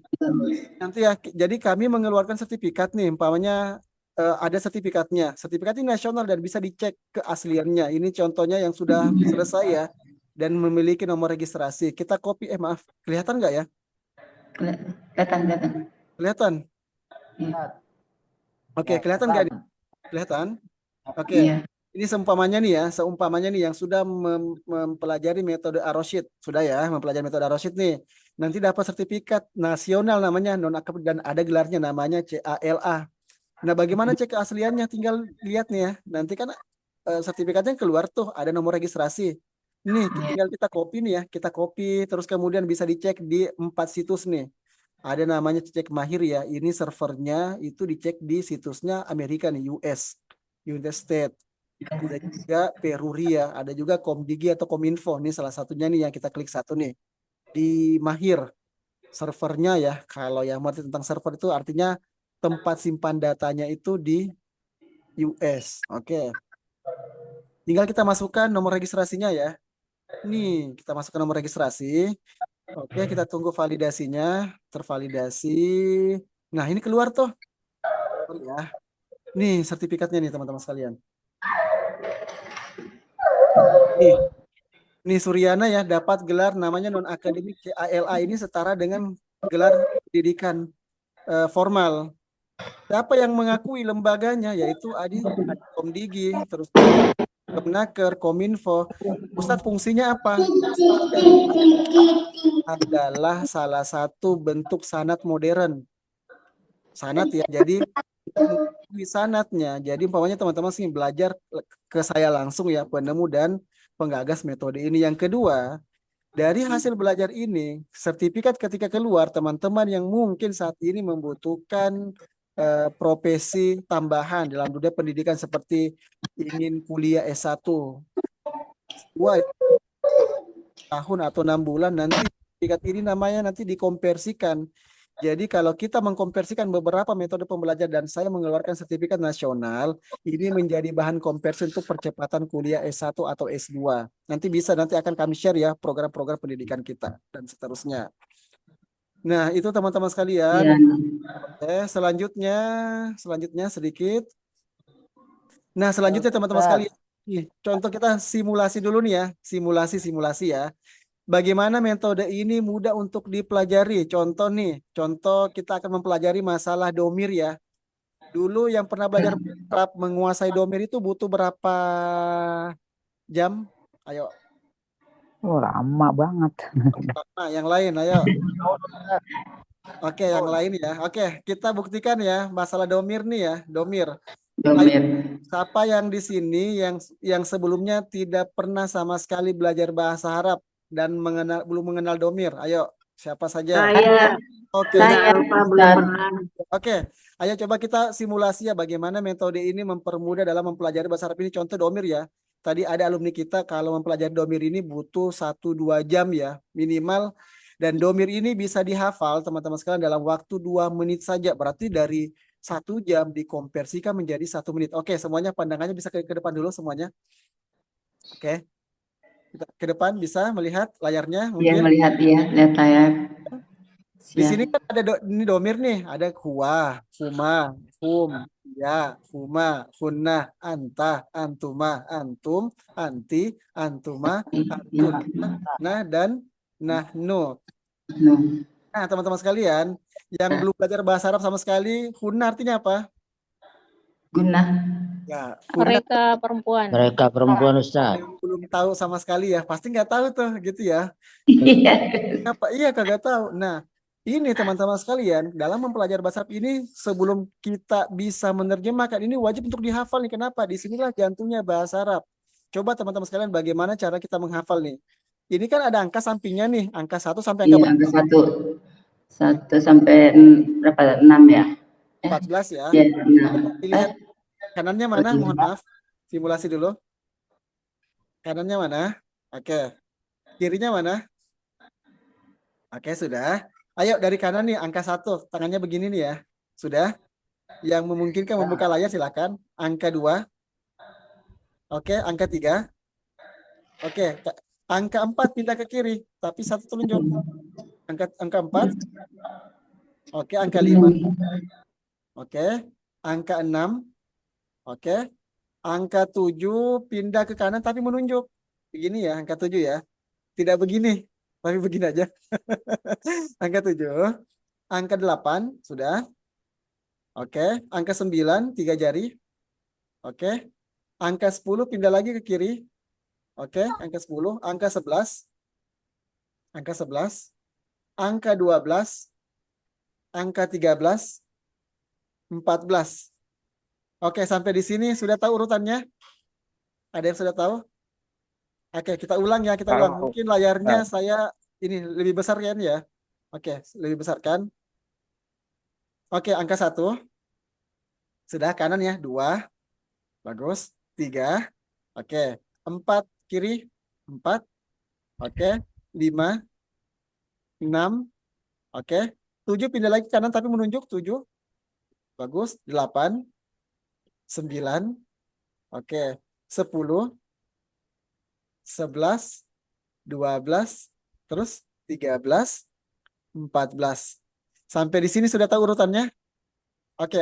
Nanti ya, jadi kami mengeluarkan sertifikat nih, umpamanya ada sertifikatnya. Sertifikat ini nasional dan bisa dicek keasliannya. Ini contohnya yang sudah selesai ya, dan memiliki nomor registrasi. Kita copy, maaf, kelihatan nggak ya? Kelihatan. Kelihatan? Iya. Oke, kelihatan nggak? Kelihatan? Oke. Iya. Ini seumpamanya nih yang sudah mempelajari metode Ar-Rasyid, sudah ya, mempelajari metode Ar-Rasyid nih. Nanti dapat sertifikat nasional namanya non-akademik dan ada gelarnya namanya CALA. Nah, bagaimana cek keasliannya? Tinggal lihat nih ya. Nanti kan sertifikatnya keluar tuh, ada nomor registrasi. Nih, tinggal kita copy nih ya, kita copy terus kemudian bisa dicek di 4 situs nih. Ada namanya Cek Mahir ya. Ini servernya itu dicek di situsnya Amerika nih, US, United States. Ada juga Peruria, ada juga Komdigi atau Kominfo. Ini salah satunya nih yang kita klik satu nih. Di Mahir servernya ya. Kalau yang mengerti tentang server itu artinya tempat simpan datanya itu di US. Oke. Tinggal kita masukkan nomor registrasinya ya. Nih, kita masukkan nomor registrasi. Oke, kita tunggu validasinya, tervalidasi. Nah, ini keluar tuh. Ya. Nih, sertifikatnya nih teman-teman sekalian. Nih Suryana ya dapat gelar namanya non-akademik CALA, ini setara dengan gelar pendidikan formal. Siapa yang mengakui lembaganya? Yaitu Komdigi, terus Kemnaker, Kominfo. Ustadz, fungsinya apa? Adalah salah satu bentuk sanad modern. Sanad ya, jadi sanadnya. Jadi umpamanya teman-teman sih belajar ke saya langsung ya, penemu dan penggagas metode ini. Yang kedua, dari hasil belajar ini, sertifikat ketika keluar, teman-teman yang mungkin saat ini membutuhkan profesi tambahan dalam dunia pendidikan seperti ingin kuliah S1. Wah, tahun atau 6 bulan, nanti sertifikat ini namanya nanti dikonversikan. Jadi kalau kita mengkonversikan beberapa metode pembelajaran dan saya mengeluarkan sertifikat nasional, ini menjadi bahan konversi untuk percepatan kuliah S1 atau S2. Nanti akan kami share ya program-program pendidikan kita dan seterusnya. Nah, itu teman-teman sekalian. Iya. Selanjutnya sedikit. Nah, selanjutnya teman-teman sekalian, contoh kita simulasi dulu nih ya, simulasi ya. Bagaimana metode ini mudah untuk dipelajari? Contoh kita akan mempelajari masalah domir ya. Dulu yang pernah belajar menguasai domir itu butuh berapa jam? Ayo. Oh, lama banget. Nah, yang lain, ayo. Oke, yang lain ya. Oke, kita buktikan ya masalah domir nih ya, domir. Domir. Siapa yang di sini yang sebelumnya tidak pernah sama sekali belajar bahasa Arab dan belum mengenal domir? Ayo, siapa saja? Saya Oke. sudah lupa belum pernah. Oke, ayo coba kita simulasi ya bagaimana metode ini mempermudah dalam mempelajari bahasa Arab ini. Contoh domir ya. Tadi ada alumni kita kalau mempelajari domir ini butuh 1-2 jam ya minimal. Dan domir ini bisa dihafal teman-teman sekalian dalam waktu 2 menit saja. Berarti dari 1 jam dikonversikan menjadi 1 menit. Oke, semuanya pandangannya bisa ke depan dulu semuanya. Oke. Kita ke depan bisa melihat layarnya Iya, mungkin. melihat ya, lihat layar. Di sini kan ada ini domir nih, ada huwa, huma, hum, ya, huma, hunna, anta, antuma, antum, anti, antuma, antun, nah dan nahnu. Nah, teman-teman sekalian, yang belum belajar bahasa Arab sama sekali, hunna artinya apa? Guna. Ya, hunna Mereka perempuan. Mereka perempuan Ustaz. yang belum tahu sama sekali ya, pasti nggak tahu tuh gitu ya. Iya. Apa? Iya kagak tahu. Nah, ini teman-teman sekalian, dalam mempelajari bahasa Arab ini sebelum kita bisa menerjemahkan ini wajib untuk dihafal nih. Kenapa? Disinilah jantungnya bahasa Arab. Coba teman-teman sekalian bagaimana cara kita menghafal nih. Ini kan ada angka sampingnya nih, angka 1 sampai angka Iya, angka 1 sampai berapa? 6 ya? 14 ya. Iya, 6. Dilihat kanannya mana? Mohon maaf. Simulasi dulu. Kanannya mana? Oke. Kirinya mana? Oke, sudah. Ayo dari kanan nih, angka 1. Tangannya begini nih ya. Sudah? Yang memungkinkan membuka layar silakan. Angka 2. Oke, angka 3. Oke, angka 4 pindah ke kiri, tapi 1 telunjuk. Angka 4. Oke, angka 5. Oke, angka 6. Oke. Angka 7 pindah ke kanan tapi menunjuk. Begini ya, angka 7 ya. Tidak begini, tapi begini aja. Angka 7. Angka 8, sudah. Oke, angka 9, 3 jari. Oke. Angka 10 pindah lagi ke kiri. Oke, angka 10. Angka 11. Angka 11. Angka 12. Angka 13. 14. Oke, sampai di sini sudah tahu urutannya? Ada yang sudah tahu? Oke, kita ulang ya, kita ulang. Mungkin layarnya saya ini lebih besar kan ya? Oke, lebih besar kan? Oke, angka 1. Sudah kanan ya, 2. Bagus. 3. Oke, 4 kiri. 4. Oke, 5. 6. Oke, 7 pindah lagi ke kanan tapi menunjuk 7. Bagus. 8. 9. Oke, 10. 11. 12. Terus 13. 14. Sampai di sini sudah tahu urutannya? Oke,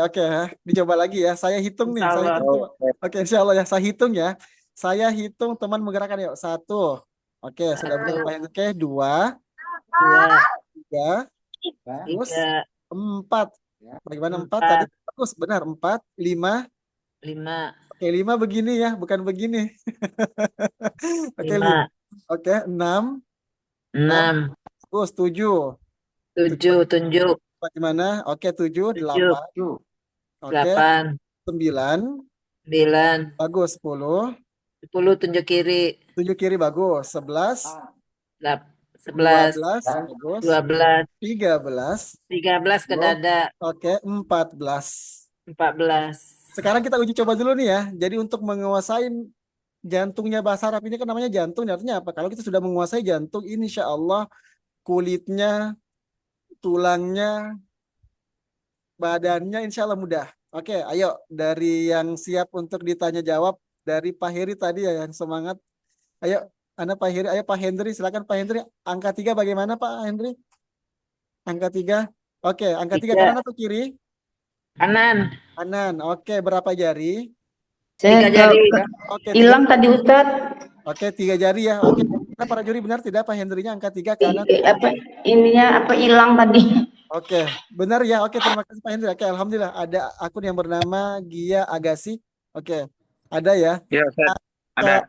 dicoba lagi ya. Saya hitung nih. Saya hitung. Oke, insya Allah ya. Saya hitung ya. Saya hitung teman menggerakkan yuk. 1. Oke, sudah benar. Oke, 2. 3. Terus 4. Bagaimana 4 tadi? Bagus, benar. 4. 5. 5. Oke, 5 begini ya, bukan begini. Oke, 5. Oke, 6. 6. Terus 7. 7 tunjuk. Bagaimana? Oke, 7, 8. Oke, 8. 9. 9. Bagus, 10. 10 tunjuk kiri. Tunjuk kiri, bagus. 11. 11. 12. Bagus. 12. 13. 13 ke dada. Oke, 14. 14. Sekarang kita uji coba dulu nih ya. Jadi untuk menguasai Jantungnya bahasa Arab ini kan namanya jantung. Artinya apa? Kalau kita sudah menguasai jantung, ini insya Allah kulitnya, tulangnya, badannya insya Allah mudah. Oke, ayo dari yang siap untuk ditanya jawab, dari Pak Heri tadi ya yang semangat. Ayo, Pak Heri, ayo Pak Hendri, silakan Pak Hendri. Angka 3 bagaimana Pak Hendri? Angka 3. Oke, angka 3 kanan atau kiri? Kanan. Kanan. Oke, berapa jari? Tiga Saya jari. Oke, hilang tadi Ustadz. Oke, 3 jari ya. Oke, nah, para juri benar tidak Pak Hendrinya angka 3 kanan? Apa hilang tadi? Oke, benar ya. Oke, terima kasih Pak Hendri. Oke, alhamdulillah ada akun yang bernama Gia Agassi. Oke, ada ya. Ya, Ustaz. Ada.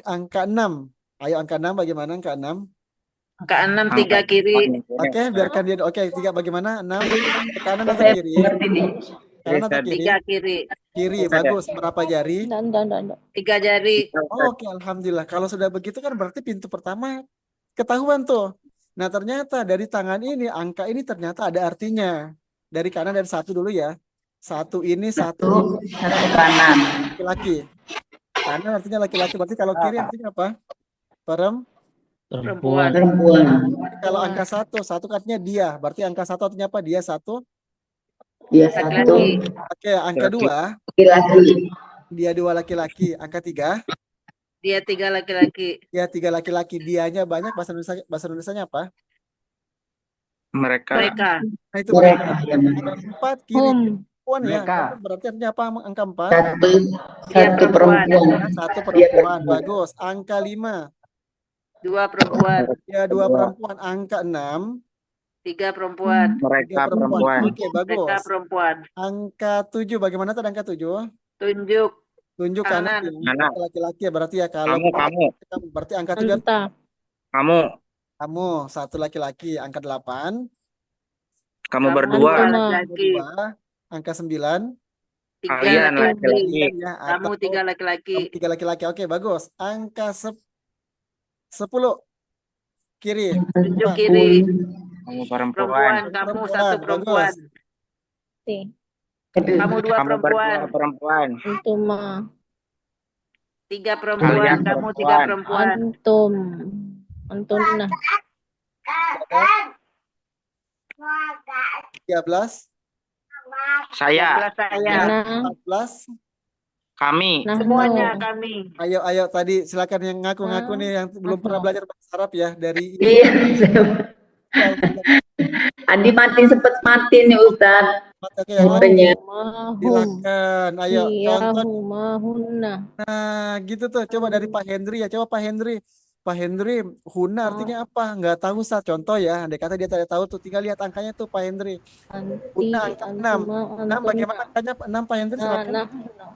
Angka 6. Ayo angka 6 bagaimana angka 6? Angka 6 3 kiri. Oke, biarkan dia. Oke, 3 bagaimana? 6 ke kanan atau Saya kiri? ngerti nih. Kanan atau kiri? 3 kiri. Kiri, bagus. Berapa jari? Enggak. 3 jari. Oke, alhamdulillah. Kalau sudah begitu kan berarti pintu pertama ketahuan tuh. Nah, ternyata dari tangan ini, angka ini ternyata ada artinya. Dari kanan dari 1 dulu ya. 1 ini, 1 Satu kanan. laki-laki. Kanan artinya laki-laki. Berarti kalau kiri artinya apa? Perempuan. Kalau angka 1 artinya dia. Berarti angka 1 artinya apa? Dia 1. Dia satu Laki-laki. Oke, angka 2. laki-laki. Dia 2 laki-laki. Angka 3. Dia 3 laki-laki. Dia 3 laki-laki. Dianya banyak. Bahasa Indonesianya apa? Mereka. Nah, itu mereka. Mereka. Angka 4 kiri. Perempuan ya. Mereka. Berarti artinya apa angka 4? Satu perempuan. 1 perempuan. Bagus. Angka 5. 2 perempuan. Ya 2 perempuan. Angka 6. 3 perempuan. Mereka perempuan. Oke, bagus. Mereka perempuan. Angka 7 bagaimana tadi angka 7? Tunjuk. Tunjuk kanan. Kanan. Laki-laki ya berarti ya kalau Kamu. berarti angka 7 Entah. kamu 1 laki-laki. Angka 8. Kamu Kamu berdua. dua laki-laki. Angka 9. 3 Kalian laki-laki. Ya, Kamu 3 laki-laki. 3 laki-laki. Oke, bagus. Angka 10 kiri. Tunjuk kiri. Kamu Perempuan. perempuan. Kamu 1 perempuan. Ti. Kamu 2 Kamu perempuan. berdua perempuan. Antuma. 3 perempuan. Kalian Kamu 3 perempuan. perempuan. Antum. Antunna. 13. Saya. 13 saya. Ana. 14. Kami. Nahnu. Semuanya kami. Ayo tadi silakan yang ngaku-ngaku nih yang belum pernah belajar bahasa Arab ya dari Iya. Adi sempet mati nih Ustaz. Oke, yang lain Makanya. Mahu. silakan. Ayo contoh. Iyahu mahunna. Nah, gitu tuh. Coba dari Pak Hendri ya. Coba Pak Hendri. Pak Hendri, huna artinya apa? Nggak tahu Ustaz. Contoh ya. Andai kata dia tidak tahu tuh. Tinggal lihat angkanya tuh Pak Hendri. Anti. Huna angka 6. Antuma. 6 bagaimana angkanya? 6 Pak Hendri silakan. Nahnu.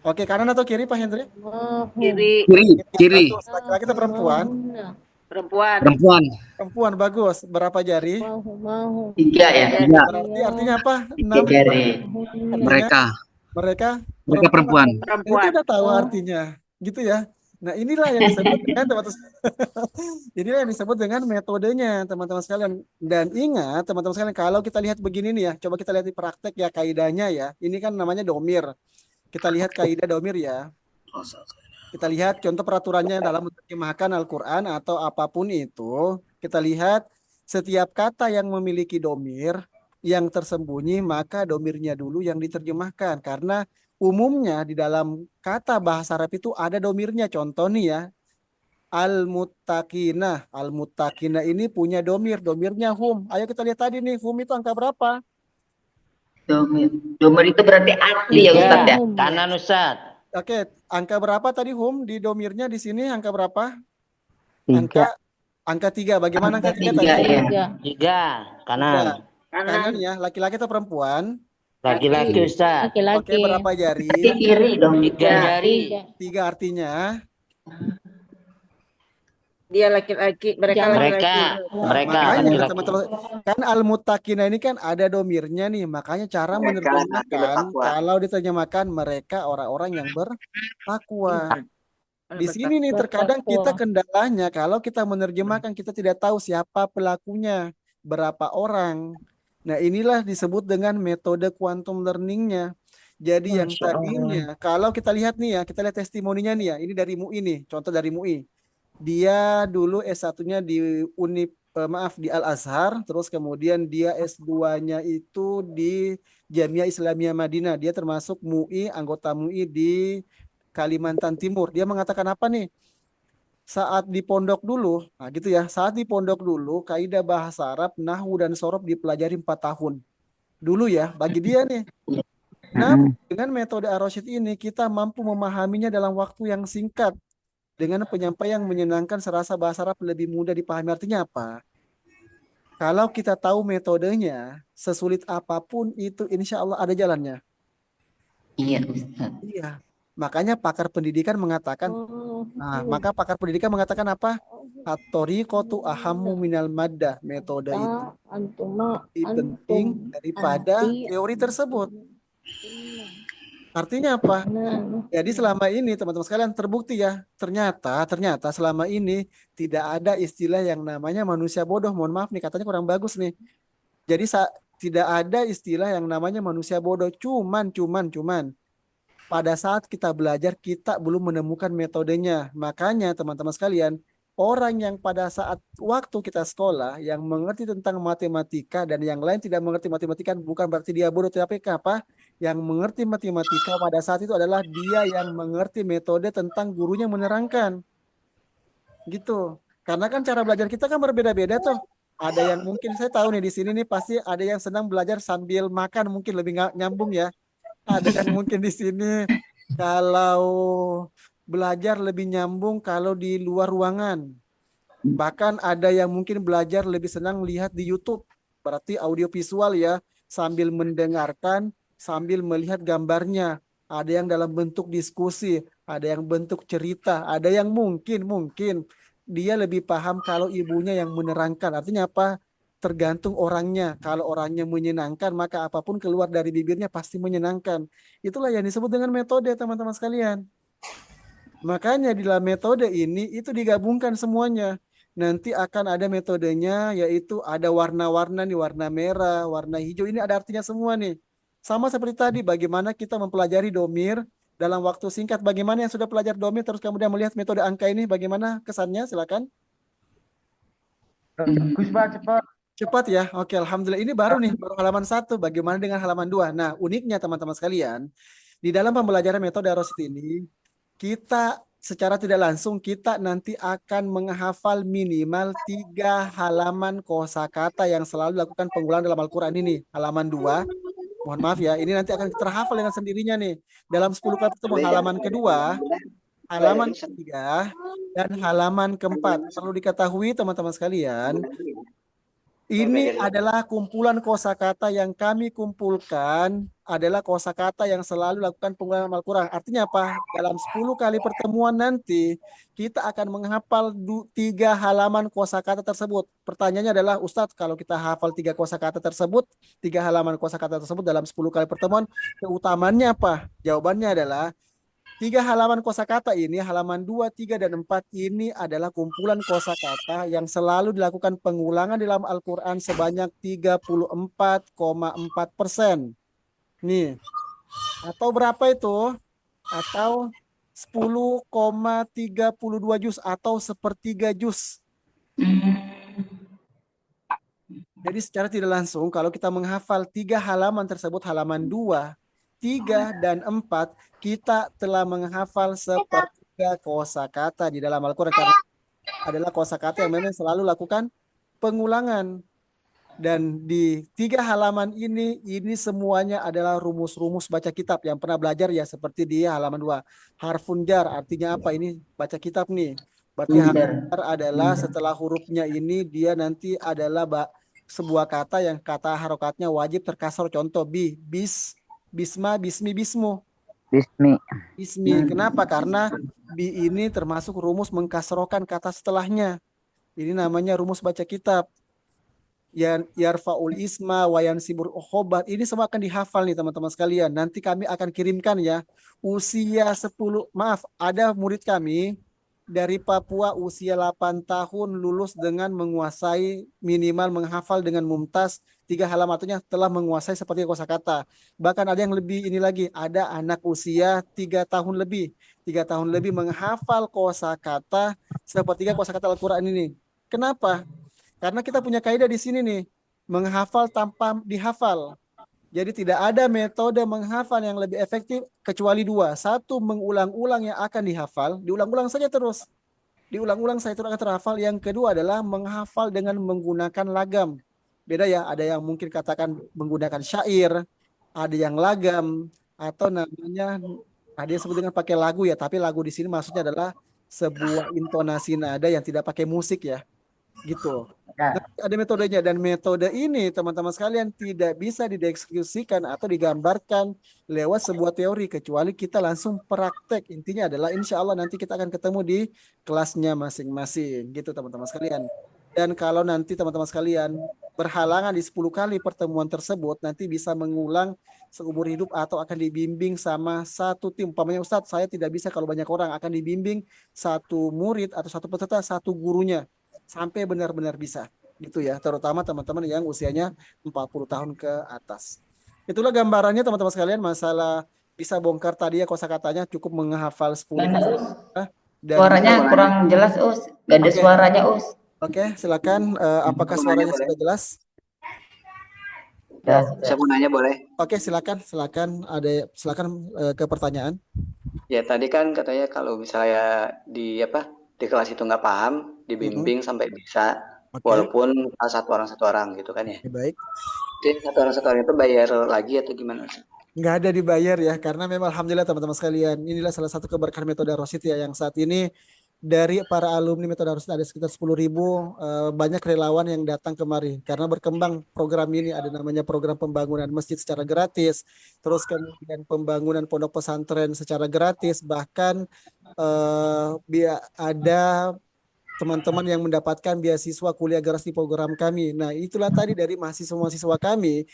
Oke, kanan atau kiri Pak Hendri? Mahu. Kiri. Kiri. Bagus. Laki-laki atau perempuan? Mahunna. Perempuan. Perempuan. Perempuan, bagus. Berapa jari? Mahu. 3 ya. Ya. Berarti artinya apa? 3 6. jari. Mahunna. Mereka. Mereka Perempuan. Itu Perempuan. udah tahu artinya. Gitu ya. Nah, inilah yang disebut dengan inilah yang disebut dengan metodenya, teman-teman sekalian. Dan ingat, teman-teman sekalian, kalau kita lihat begini nih ya, coba kita lihat di praktek ya kaidahnya ya. Ini kan namanya domir. Kita lihat kaidah domir ya. Kita lihat contoh peraturannya dalam menerjemahkan Al-Quran atau apapun itu. Kita lihat setiap kata yang memiliki domir yang tersembunyi, maka domirnya dulu yang diterjemahkan. Karena umumnya di dalam kata bahasa Arab itu ada domirnya. Contoh nih ya, al-muttaqina. Al-muttaqina ini punya domir. Domirnya hum. Ayo kita lihat tadi nih, hum itu angka berapa? Domir itu berarti arti ya Ustaz ya. Kanan Ustaz. Oke, angka berapa tadi hum di domirnya di sini? Angka berapa? 3. Angka 3. Bagaimana angka 3 Angka tadi? 3 ya. 3. Kanan. Kanan ya, laki-laki atau perempuan? Laki-laki Ustaz. Oke, Laki-laki. berapa jari? Berarti kiri dong. 3 jari. 3 artinya. Dia laki-laki. Mereka Jangan. laki-laki. Mereka Makanya laki-laki. teman-teman, kan al-muttaqina ini kan ada domirnya nih. Makanya cara menerjemahkan, kalau diterjemahkan mereka orang-orang yang bertakwa. Di sini nih terkadang kita kendalanya kalau kita menerjemahkan kita tidak tahu siapa pelakunya, berapa orang. Nah, inilah disebut dengan metode quantum learningnya. Jadi yang Masya Allah. tadinya, kalau kita lihat nih ya, kita lihat testimoninya nih ya, ini dari MUI nih, contoh dari MUI. Dia dulu S1-nya di di Al Azhar, terus kemudian dia S2-nya itu di Jamiah Islamiyah Madinah. Dia termasuk MUI, anggota MUI di Kalimantan Timur. Dia mengatakan apa nih? Saat di pondok dulu, nah gitu ya, saat di pondok dulu, kaidah bahasa Arab, nahwu dan sorof dipelajari 4 tahun. Dulu ya, bagi dia nih. Namun dengan metode Ar-Rasyid ini, kita mampu memahaminya dalam waktu yang singkat. Dengan penyampaian yang menyenangkan, serasa bahasa Arab lebih mudah dipahami. Artinya apa? Kalau kita tahu metodenya, sesulit apapun itu insya Allah ada jalannya. Iya Ustaz. Iya. Makanya pakar pendidikan mengatakan, maka pakar pendidikan mengatakan apa? At-thoriqatu ahammu minal maddah. Metode itu lebih penting daripada teori tersebut. Artinya apa? Jadi selama ini teman-teman sekalian terbukti ya, ternyata selama ini tidak ada istilah yang namanya manusia bodoh. Mohon maaf nih, katanya kurang bagus nih. Jadi tidak ada istilah yang namanya manusia bodoh. Cuman pada saat kita belajar kita belum menemukan metodenya. Makanya teman-teman sekalian, orang yang pada saat waktu kita sekolah yang mengerti tentang matematika dan yang lain tidak mengerti matematika bukan berarti dia bodoh, tapi apa? Yang mengerti matematika pada saat itu adalah dia yang mengerti metode tentang gurunya menerangkan. Gitu. Karena kan cara belajar kita kan berbeda-beda tuh. Ada yang mungkin saya tahu nih di sini nih pasti ada yang senang belajar sambil makan, mungkin lebih nyambung ya. Ada yang mungkin di sini kalau belajar lebih nyambung kalau di luar ruangan. Bahkan ada yang mungkin belajar lebih senang lihat di YouTube. Berarti audio visual ya, sambil mendengarkan, sambil melihat gambarnya. Ada yang dalam bentuk diskusi, ada yang bentuk cerita, ada yang mungkin dia lebih paham kalau ibunya yang menerangkan. Artinya apa? Tergantung orangnya. Kalau orangnya menyenangkan, maka apapun keluar dari bibirnya pasti menyenangkan. Itulah yang disebut dengan metode, teman-teman sekalian. Makanya di dalam metode ini itu digabungkan semuanya. Nanti akan ada metodenya, yaitu ada warna-warna nih, warna merah, warna hijau. Ini ada artinya semua nih. Sama seperti tadi, bagaimana kita mempelajari domir dalam waktu singkat. Bagaimana yang sudah belajar domir terus kemudian melihat metode angka ini, bagaimana kesannya? Silakan. Bagus, Pak, cepat. Cepat ya. Oke, alhamdulillah. Ini baru nih, baru halaman 1. Bagaimana dengan halaman 2? Nah, uniknya teman-teman sekalian, di dalam pembelajaran metode Ar-Rasyid ini, kita secara tidak langsung kita nanti akan menghafal minimal 3 halaman kosakata yang selalu dilakukan pengulangan dalam Al-Quran ini. Halaman 2. Mohon maaf ya, ini nanti akan terhafal dengan sendirinya nih. Dalam 10 kali pertemuan halaman kedua, halaman ketiga, dan halaman keempat. Perlu diketahui teman-teman sekalian, ini adalah kumpulan kosakata yang kami kumpulkan adalah kosakata yang selalu lakukan pengulangan Al-Quran. Artinya apa? Dalam 10 kali pertemuan nanti, kita akan menghafal 3 halaman kosakata tersebut. Pertanyaannya adalah, Ustadz, kalau kita hafal 3 kosakata tersebut, 3 halaman kosakata tersebut dalam 10 kali pertemuan, keutamannya apa? Jawabannya adalah, 3 halaman kosakata ini, halaman 2, 3, dan 4 ini adalah kumpulan kosakata yang selalu dilakukan pengulangan dalam Al-Quran sebanyak 34,4%. Nih, atau berapa itu? Atau 10,32 juz atau sepertiga juz. Jadi secara tidak langsung kalau kita menghafal 3 halaman tersebut, halaman 2, 3, dan 4, kita telah menghafal sepertiga kosakata di dalam Al-Quran karena adalah kosakata yang memang selalu lakukan pengulangan. Dan di 3 halaman ini semuanya adalah rumus-rumus baca kitab yang pernah belajar ya, seperti di halaman 2. Harfun jar artinya apa? Ini baca kitab nih. Berarti harfun jar adalah setelah hurufnya ini dia nanti adalah sebuah kata yang kata harokatnya wajib terkasar. Contoh bisma, bismi, bismu. Bismi. Kenapa? Karena bi ini termasuk rumus mengkasrokan kata setelahnya. Ini namanya rumus baca kitab. Yarfa'ul isma wa yansibur khobar. Ini semua akan dihafal nih teman-teman sekalian. Nanti kami akan kirimkan ya. Usia 10, maaf, ada murid kami dari Papua usia 8 tahun lulus dengan menguasai minimal menghafal dengan mumtaz 3 halaman, artinya telah menguasai seperti kosakata. Bahkan ada yang lebih ini lagi, ada anak usia 3 tahun lebih, 3 tahun lebih menghafal kosakata sepertiga kosakata Al-Quran ini. Kenapa? Karena kita punya kaidah di sini nih, menghafal tanpa dihafal. Jadi tidak ada metode menghafal yang lebih efektif kecuali dua. Satu, mengulang-ulang yang akan dihafal, diulang-ulang saja terus. Diulang-ulang saya itu akan terhafal. Yang kedua adalah menghafal dengan menggunakan lagam. Beda ya, ada yang mungkin katakan menggunakan syair, ada yang lagam, atau namanya ada yang sebut dengan pakai lagu ya, tapi lagu di sini maksudnya adalah sebuah intonasi nada yang tidak pakai musik ya. Gitu. Ya. Nah, ada metodenya dan metode ini teman-teman sekalian tidak bisa dideskripsikan atau digambarkan lewat sebuah teori kecuali kita langsung praktek. Intinya adalah insya Allah nanti kita akan ketemu di kelasnya masing-masing gitu teman-teman sekalian. Dan kalau nanti teman-teman sekalian berhalangan di 10 kali pertemuan tersebut, nanti bisa mengulang seumur hidup atau akan dibimbing sama satu tim. Umpamanya Ustadz, saya tidak bisa kalau banyak orang, akan dibimbing satu murid atau satu peserta, satu gurunya sampai benar-benar bisa gitu ya, terutama teman-teman yang usianya 40 tahun ke atas. Itulah gambarannya teman-teman sekalian masalah bisa bongkar tadi ya kosakatanya, cukup menghafal 10 Mana, Us? kosakata dan Suaranya kurang jelas, Us. Gak ada Oke. suaranya, Us. Oke, silakan. Apakah Mau nanya suaranya boleh? sudah jelas? Jelas. Saya mau nanya boleh? Oke, silakan ke pertanyaan. Ya tadi kan katanya kalau misalnya di kelas itu nggak paham, dibimbing sampai bisa, Oke, walaupun satu orang gitu kan ya. baik. Jadi satu orang itu bayar lagi atau gimana? Nggak ada dibayar ya, karena memang alhamdulillah teman-teman sekalian, inilah salah satu keberkahan metode Rosyid ya, yang saat ini dari para alumni metode Rosyid ada sekitar 10.000 banyak relawan yang datang kemari karena berkembang program ini. Ada namanya program pembangunan masjid secara gratis, terus kemudian pembangunan pondok pesantren secara gratis, bahkan ada teman-teman yang mendapatkan beasiswa kuliah gratis di program kami. Nah, itulah tadi dari mahasiswa-mahasiswa kami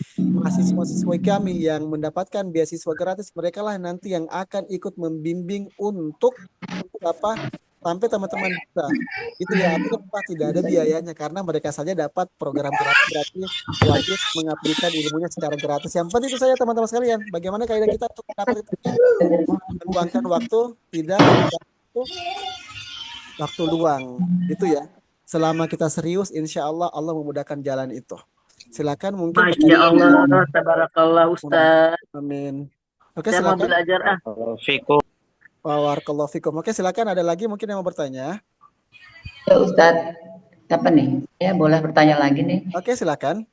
yang mendapatkan beasiswa gratis, mereka lah nanti yang akan ikut membimbing untuk apa? Sampai teman-teman bisa. Itu ya, apa tidak ada biayanya karena mereka saja dapat program gratis, wajib mengaplikasikan ilmunya secara gratis. Yang penting itu saja teman-teman sekalian. Bagaimana kaidah kita untuk mendapat itu? Meluangkan waktu, tidak waktu luang gitu ya. Selama kita serius, insya Allah Allah memudahkan jalan itu. Silakan mungkin. Masya Allah, tabarakallah Ustaz. Amin. Oke, Saya mau silakan. belajar Fikum. Barakallahu fikum. Oke, silakan, ada lagi mungkin yang mau bertanya. Ya, Ustadz. Siapa nih? Ya, boleh bertanya lagi nih. Oke, silakan.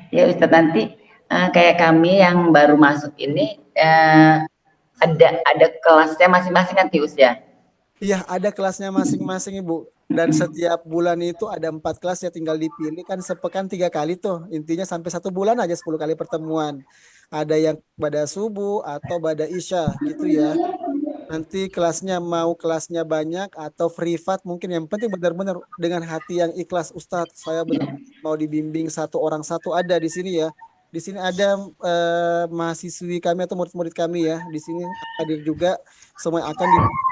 Ya, Ustadz, nanti kayak kami yang baru masuk ini ada kelasnya masing-masing nanti, Ustaz. Iya, ada kelasnya masing-masing Ibu. Dan setiap bulan itu ada 4 kelas ya, tinggal dipilih kan sepekan 3 kali tuh. Intinya sampai 1 bulan aja 10 kali pertemuan. Ada yang pada subuh atau pada isya gitu ya. Nanti kelasnya banyak atau privat, mungkin yang penting benar-benar dengan hati yang ikhlas. Ustadz, saya benar mau dibimbing satu orang satu, ada di sini ya. Di sini ada mahasiswi kami atau murid-murid kami ya. Di sini hadir juga, semua akan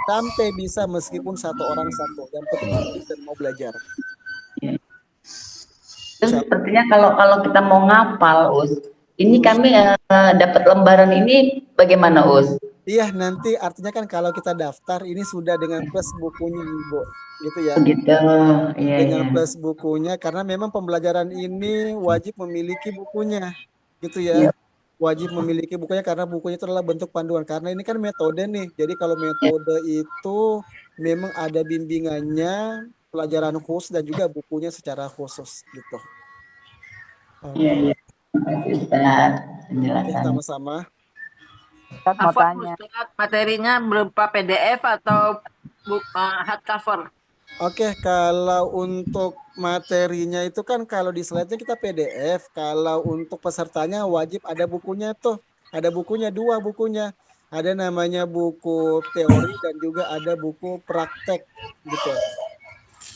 sampai bisa meskipun satu orang satu. Yang penting dan mau belajar. Terus sepertinya kalau kita mau ngapal, Us, ini kami dapat lembaran ini bagaimana, Us? Iya, nanti artinya kan kalau kita daftar ini sudah dengan plus bukunya Ibu, gitu ya. Begitu, iya. Dengan plus bukunya, karena memang pembelajaran ini wajib memiliki bukunya, gitu ya. Wajib memiliki bukunya karena bukunya itu adalah bentuk panduan. Karena ini kan metode nih, jadi kalau metode itu memang ada bimbingannya, pelajaran khusus dan juga bukunya secara khusus, gitu. Iya. Terima kasih Ustaz penjelasannya. Sama-sama. Ustaz mau tanya. Ustaz, materinya berupa PDF atau hardcover? Oke, kalau untuk materinya itu kan kalau di slide-nya kita PDF. Kalau untuk pesertanya wajib ada bukunya tuh. Ada bukunya, 2 bukunya. Ada namanya buku teori dan juga ada buku praktek gitu.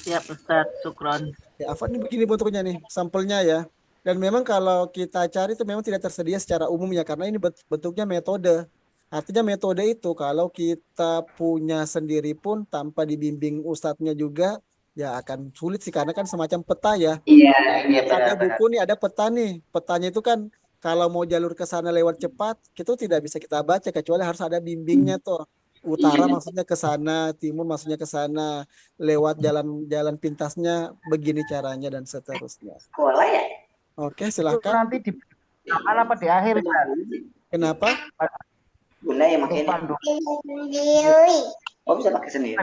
Siap Ustaz, syukron. Ya, Afan, ini begini bentuknya nih, sampelnya ya. Dan memang kalau kita cari itu memang tidak tersedia secara umum ya, karena ini bentuknya metode. Artinya metode itu kalau kita punya sendiri pun tanpa dibimbing ustadznya juga ya akan sulit sih karena kan semacam peta ya. Iya, iya Ada benar-benar. buku nih, ada peta nih. Petanya itu kan kalau mau jalur ke sana lewat cepat, itu tidak bisa kita baca kecuali harus ada bimbingnya tuh. Utara Iya, maksudnya ke sana, timur maksudnya ke sana, lewat jalan-jalan pintasnya begini caranya dan seterusnya. sekolah ya. Oke, Itu silakan. nanti di awal apa di akhir, Ustaz? Kenapa? Bunda yang Untuk makin pandu. oh bisa pakai sendiri.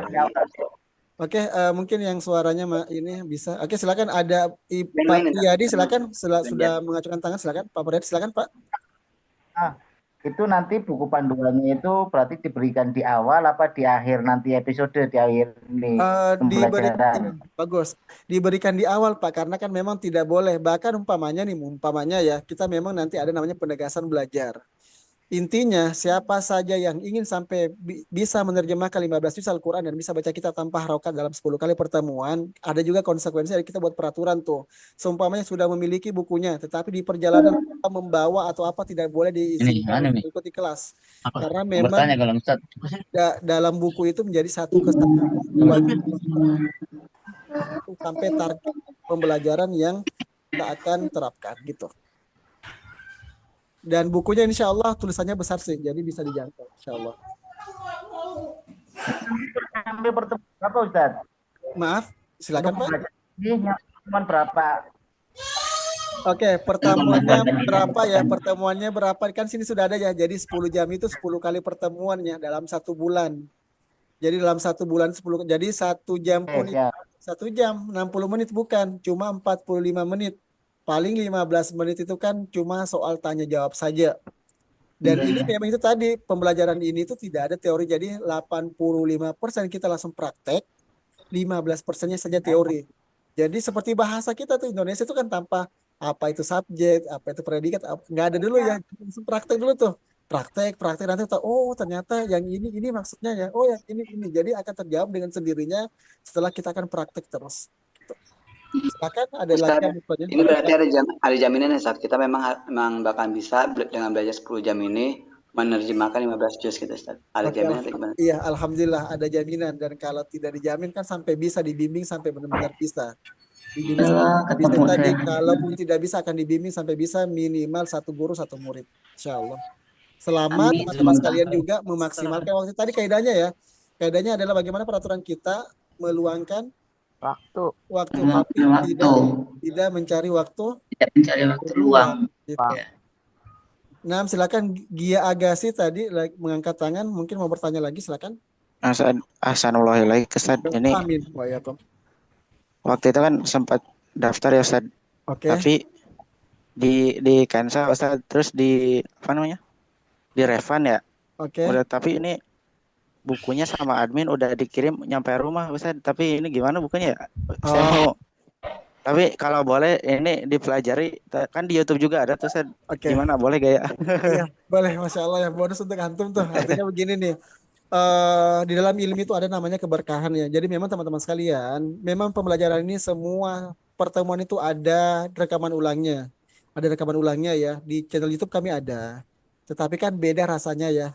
Oke, mungkin yang suaranya ini bisa. Oke, silakan ada Pak Main-main, Priyadi, Ustaz. silakan. Belajar. Sudah mengajukan tangan, silakan. Pak Priyadi, silakan Pak. Ah, itu nanti buku panduannya itu berarti diberikan di awal apa di akhir nanti episode di akhir ini pembelajaran. Bagus. Diberikan di awal Pak, karena kan memang tidak boleh. Bahkan umpamanya ya, kita memang nanti ada namanya penegasan belajar. Intinya, siapa saja yang ingin sampai bisa menerjemahkan 15 juz Al-Quran dan bisa baca kitab tanpa harokat dalam 10 kali pertemuan, ada juga konsekuensi dari kita buat peraturan tuh. Seumpamanya sudah memiliki bukunya, tetapi di perjalanan membawa atau apa tidak boleh diizinkan untuk ikuti kelas. Karena memang dalam buku itu menjadi satu kesatuan sampai target pembelajaran yang kita akan terapkan gitu. Dan bukunya insya Allah tulisannya besar sih, jadi bisa dijangkau insya Allah. Sampai pertemuan berapa Ustaz? Maaf, silakan Pak. Ini pertemuan berapa? Oke, pertemuannya berapa ya? Pertemuannya berapa? Kan sini sudah ada ya. Jadi 10 jam itu 10 kali pertemuannya dalam 1 bulan. Jadi dalam 1 bulan 10. Jadi 1 jam pun 1 jam 60 menit bukan, cuma 45 menit. Paling 15 menit itu kan cuma soal tanya jawab saja. Dan ini memang itu tadi pembelajaran ini itu tidak ada teori. Jadi 85% kita langsung praktek, 15%-nya saja teori. Jadi seperti bahasa kita tuh Indonesia itu kan tanpa apa itu subjek, apa itu predikat, nggak ada dulu ya. Langsung praktek dulu tuh. Praktek nanti tahu, oh ternyata yang ini maksudnya ya. Oh yang ini. Jadi akan terjawab dengan sendirinya setelah kita akan praktek terus. Silakan ada Ustaz, lagi yang ini berarti ada jaminan ya saat kita memang bakal bisa dengan belajar 10 jam ini menerjemahkan 15 juz gitu Ustaz. Ada jaminan atau gimana? Iya, alhamdulillah ada jaminan, dan kalau tidak dijamin kan sampai bisa dibimbing sampai benar-benar bisa. Dibimbing bisa tadi, kalaupun tidak bisa akan dibimbing sampai bisa minimal 1 guru 1 murid. Insyaallah. Selama teman-teman sekalian juga memaksimalkan waktu tadi kaidahnya ya. Kaidahnya adalah bagaimana peraturan kita meluangkan waktu tapi tidak mencari waktu luang. Gitu. Nah, silakan Gia Agassi tadi mengangkat tangan, mungkin mau bertanya lagi, silakan. Assalamualaikum Ustaz. Ini Amin. waktu itu kan sempat daftar ya Ustaz. Oke. Tapi di cancel Ustaz, terus di apa namanya? Di refund ya. Oke. Udah, tapi ini bukunya sama admin udah dikirim nyampe rumah Ustaz, tapi ini gimana bukunya ya? Saya mau, tapi kalau boleh ini dipelajari, kan di YouTube juga ada tuh Ustaz. Gimana, boleh gak ya? Iya, boleh, Masya Allah ya, bonus untuk antum tuh. Artinya begini nih, di dalam ilmu itu ada namanya keberkahan ya. Jadi memang teman-teman sekalian, memang pembelajaran ini semua pertemuan itu ada rekaman ulangnya. Ada rekaman ulangnya ya, di channel YouTube kami ada. Tetapi kan beda rasanya ya.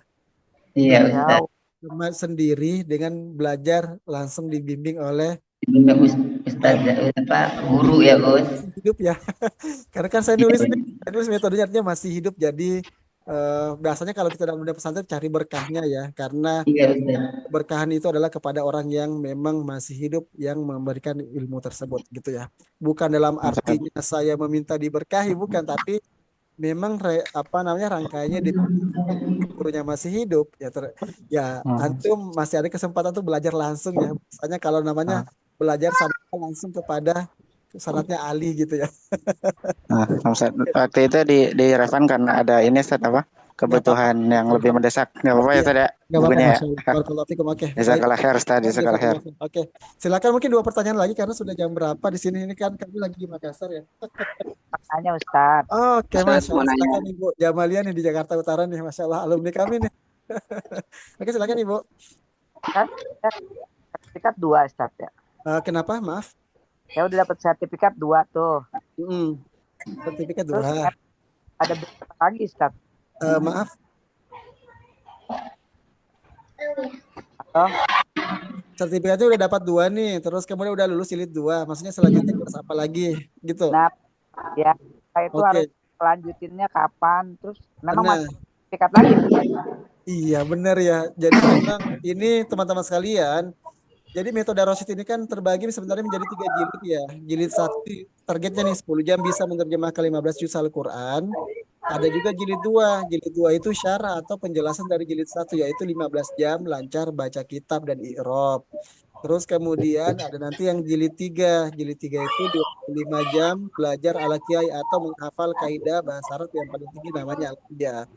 Iya Ustaz. Cuma sendiri dengan belajar langsung dibimbing oleh Ustaz guru ya Gus. Hidup ya. Karena kan saya nulis metodenya artinya masih hidup. Jadi biasanya kalau kita dalam dunia pesantren cari berkahnya ya. Karena berkahan itu adalah kepada orang yang memang masih hidup yang memberikan ilmu tersebut gitu ya. Bukan dalam artinya saya meminta diberkahi, bukan, tapi memang rangkaiannya di gurunya masih hidup ya, antum masih ada kesempatan tuh belajar langsung ya. Misalnya kalau namanya belajar langsung kepada sanatnya Ali gitu ya. Nah, waktu itu di refund karena ada ini Ustaz apa? Kebutuhan yang lebih mendesak. Enggak apa-apa ya Ustaz ya. Bukunya ya. Oke. Jazakallah khair Ustaz, jazakallah khair. Oke. Silakan mungkin 2 pertanyaan lagi karena sudah jam berapa di sini, ini kan kami lagi di Makassar ya. Tanya Ustaz. Oke, Mas. Silakan Ibu Jamalia nih di Jakarta Utara nih, Masya Allah, alumni kami nih. Oke, silakan Ibu. Sertifikat 2 Ustaz ya. Kenapa? Maaf. Saya udah dapat sertifikat 2 tuh. Sertifikat 2. Terus ada berapa lagi Ustaz? Maaf. Oh, Sertifikatnya udah dapat 2 nih, terus kemudian udah lulus jilid 2. Maksudnya selanjutnya kelas apa lagi gitu. nah ya itu harus Oke. lanjutinnya kapan? Terus memang Nah, masih sertifikat lagi. iya benar ya. Jadi memang ini teman-teman sekalian, jadi metode Rosyid ini kan terbagi sebenarnya menjadi 3 jilid ya. Jilid 1 targetnya nih 10 jam bisa menerjemahkan 15 juz Al-Quran. Ada juga jilid 2. Jilid 2 itu syarah atau penjelasan dari jilid 1 yaitu 15 jam lancar baca kitab dan i'rab. Terus kemudian ada nanti yang jilid 3. Jilid 3 itu 25 jam belajar ala kiai atau menghafal kaidah bahasa Arab yang paling tinggi namanya Al-Qiyah.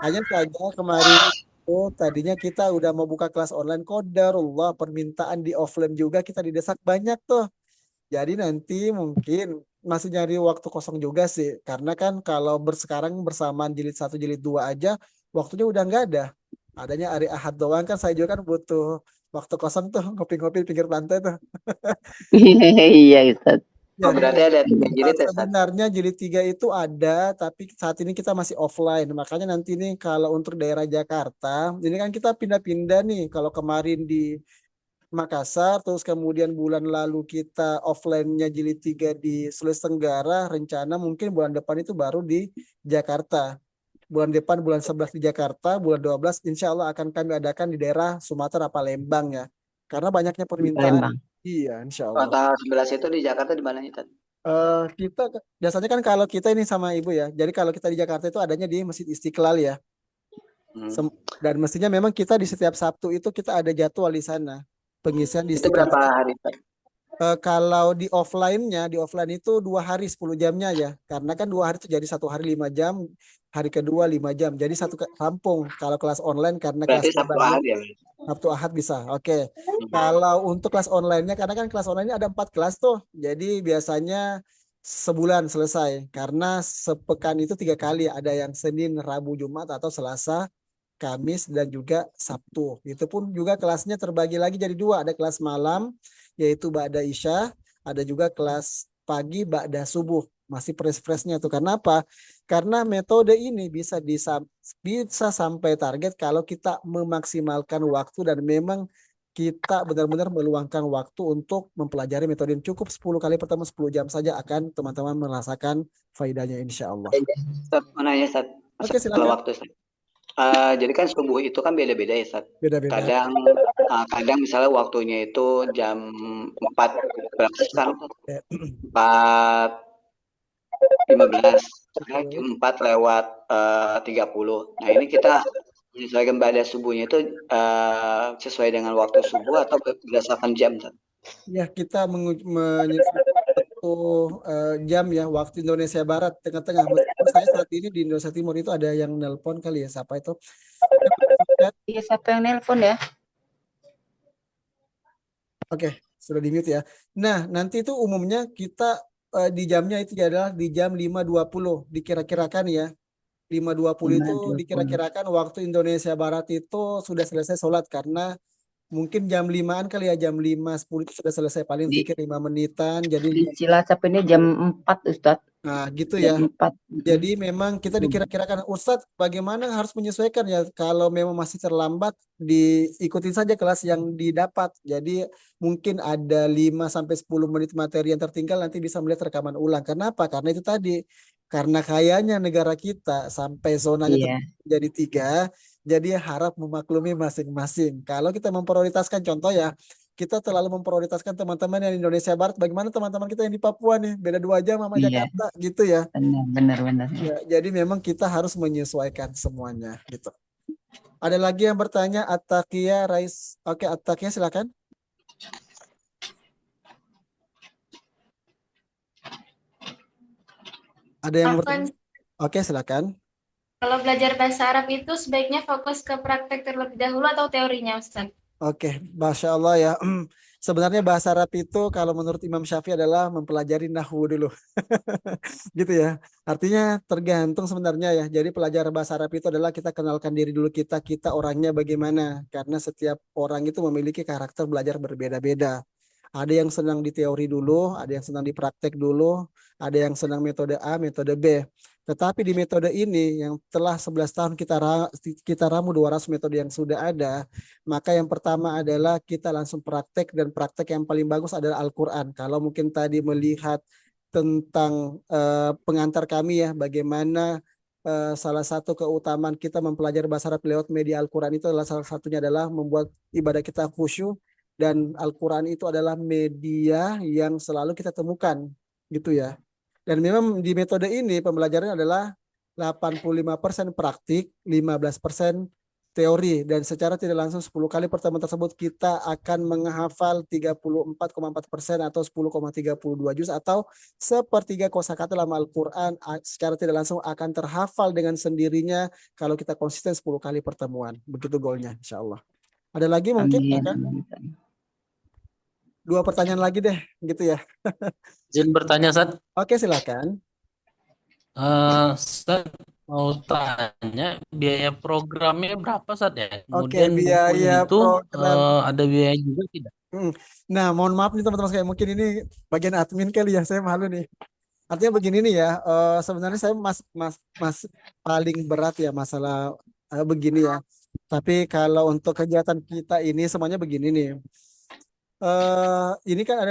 Hanya saja kemarin itu tadinya kita udah mau buka kelas online, qadarullah permintaan di offline juga kita didesak banyak tuh. Jadi nanti mungkin masih nyari waktu kosong juga sih. Karena kan kalau sekarang bersamaan jilid 1 jilid 2 aja waktunya udah nggak ada. Adanya hari Ahad doang kan, saya juga kan butuh waktu kosong tuh ngopi-ngopi di pinggir pantai tuh. Iya, Ustaz. Oh, Jadi berarti ada 3 jilid ya, Ustaz? sebenarnya jilid 3 itu ada, tapi saat ini kita masih offline. Makanya nanti nih kalau untuk daerah Jakarta, ini kan kita pindah-pindah nih. Kalau kemarin di Makassar, terus kemudian bulan lalu kita offline-nya jilid 3 di Sulawesi Tenggara, rencana mungkin bulan depan itu baru di Jakarta. Bulan depan, bulan 11 di Jakarta, bulan 12 insya Allah akan kami adakan di daerah Sumatera, Palembang ya. Karena banyaknya permintaan. Palembang. Iya, insya Oh, Allah. tanggal 11 itu di Jakarta di mana, Ustaz? Kita biasanya kan kalau kita ini sama Ibu ya, jadi kalau kita di Jakarta itu adanya di Masjid Istiqlal ya. Dan mestinya memang kita di setiap Sabtu itu kita ada jadwal di sana. Pengisian di Itu Istiqlal. berapa hari, Ustaz? Kalau di offline-nya, di offline itu 2 hari 10 jamnya ya. Karena kan 2 hari itu jadi 1 hari 5 jam, hari kedua 5 jam. Jadi satu rampung. Kalau kelas online karena Berarti kelasnya Sabtu banyak, Ahad ya? Sabtu Ahad bisa. Oke. Kalau untuk kelas online-nya, karena kan kelas online-nya ada 4 kelas tuh. Jadi biasanya sebulan selesai. Karena sepekan itu 3 kali. Ada yang Senin, Rabu, Jumat, atau Selasa, Kamis, dan juga Sabtu. Itu pun juga kelasnya terbagi lagi jadi 2. Ada kelas malam, yaitu Ba'da Isya. Ada juga kelas pagi Ba'da Subuh. Masih fresh-freshnya tuh. Karena apa? Karena metode ini bisa sampai target kalau kita memaksimalkan waktu dan memang kita benar-benar meluangkan waktu untuk mempelajari metode ini. Cukup 10 kali pertama 10 jam saja akan teman-teman merasakan faedahnya insya Allah. Ustaz, mau nanya, Ustaz. Oke, silakan. Kalau waktu, Ustaz. Jadi kan subuh itu kan beda-beda ya, Ustaz. Beda-beda. Kadang misalnya waktunya itu jam 4 berapa sekarang? 4.15, 4 lewat 30. Nah ini kita menyesuaikan pada subuhnya itu sesuai dengan waktu subuh atau berdasarkan jam, Ustaz? Ya, kita menyesuaikan jam ya, waktu Indonesia Barat tengah-tengah. Meskipun saya saat ini di Indonesia Timur itu ada yang nelpon kali ya, siapa itu? Iya, siapa yang nelpon ya? Oke, sudah di mute ya. Nah, nanti itu umumnya kita di jamnya itu adalah di jam 5.20 dikira-kirakan ya. 5.20 itu dikira-kirakan waktu Indonesia Barat itu sudah selesai sholat, karena mungkin jam 5-an kali ya, jam 5.10 itu sudah selesai, paling pikir 5 menitan. Jadi di Cilacap ini jam 4, Ustadz. Nah, gitu ya. Jam 4. Jadi memang kita dikira-kirakan, Ustadz bagaimana harus menyesuaikan ya, kalau memang masih terlambat diikutin saja kelas yang didapat. Jadi mungkin ada 5-10 menit materi yang tertinggal nanti bisa melihat rekaman ulang. Kenapa? Karena itu tadi, karena kayaknya negara kita sampai zonanya jadi 3, jadi harap memaklumi masing-masing. Kalau kita memprioritaskan, contoh ya, kita terlalu memprioritaskan teman-teman yang di Indonesia Barat, bagaimana teman-teman kita yang di Papua nih, beda 2 jam sama Jakarta gitu ya. Benar. Ya, jadi memang kita harus menyesuaikan semuanya gitu. Ada lagi yang bertanya? Atakia Rais. Oke, Atakia silakan. Ada yang bertanya? Oke, silakan. Kalau belajar bahasa Arab itu sebaiknya fokus ke praktek terlebih dahulu atau teorinya, Ustaz? Oke, Masya Allah ya. Sebenarnya bahasa Arab itu kalau menurut Imam Syafi'i adalah mempelajari nahwu dulu. Gitu ya. Artinya tergantung sebenarnya ya. Jadi pelajaran bahasa Arab itu adalah kita kenalkan diri dulu, kita orangnya bagaimana. Karena setiap orang itu memiliki karakter belajar berbeda-beda. Ada yang senang di teori dulu, ada yang senang di praktek dulu, ada yang senang metode A, metode B. Tetapi di metode ini yang telah 11 tahun kita ramu 200 metode yang sudah ada, maka yang pertama adalah kita langsung praktek, dan praktek yang paling bagus adalah Al-Quran. Kalau mungkin tadi melihat tentang pengantar kami ya, bagaimana salah satu keutamaan kita mempelajari bahasa Arab lewat media Al-Quran itu adalah salah satunya adalah membuat ibadah kita khusyuk, dan Al-Quran itu adalah media yang selalu kita temukan gitu ya. Dan memang di metode ini pembelajaran adalah 85% praktik, 15% teori, dan secara tidak langsung 10 kali pertemuan tersebut kita akan menghafal 34,4% atau 10,32 juz atau sepertiga kosakata dalam Al-Quran secara tidak langsung akan terhafal dengan sendirinya kalau kita konsisten 10 kali pertemuan. Begitu goalnya insya Allah. Ada lagi mungkin? Dua pertanyaan lagi deh gitu ya. Izin bertanya, Ustaz. Oke, silakan. Ustaz mau tanya biaya programnya berapa, Ustaz ya? Oke, Kemudian biaya bukunya itu program. ada biaya juga tidak? Nah, mohon maaf nih teman-teman sekalian, mungkin ini bagian admin kali ya, saya malu nih. Artinya begini nih ya, sebenarnya saya mas paling berat ya masalah begini ya. Tapi kalau untuk kegiatan kita ini semuanya begini nih. Ini kan ada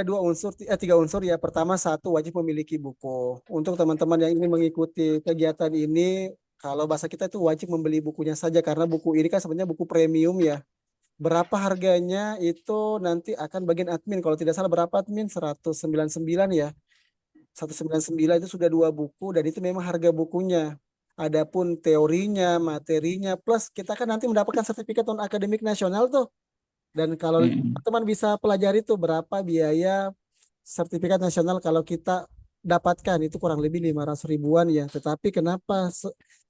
tiga unsur ya. Pertama, satu, wajib memiliki buku. Untuk teman-teman yang ingin mengikuti kegiatan ini, kalau bahasa kita itu wajib membeli bukunya saja, karena buku ini kan sebenarnya buku premium ya. Berapa harganya itu nanti akan bagian admin. Kalau tidak salah berapa admin? 199 ya. 199 itu sudah 2 buku, dan itu memang harga bukunya. Adapun teorinya, materinya, plus kita kan nanti mendapatkan sertifikat non-akademik nasional tuh. Dan kalau teman bisa pelajari tuh berapa biaya sertifikat nasional kalau kita dapatkan, itu kurang lebih 500 ribuan ya. Tetapi kenapa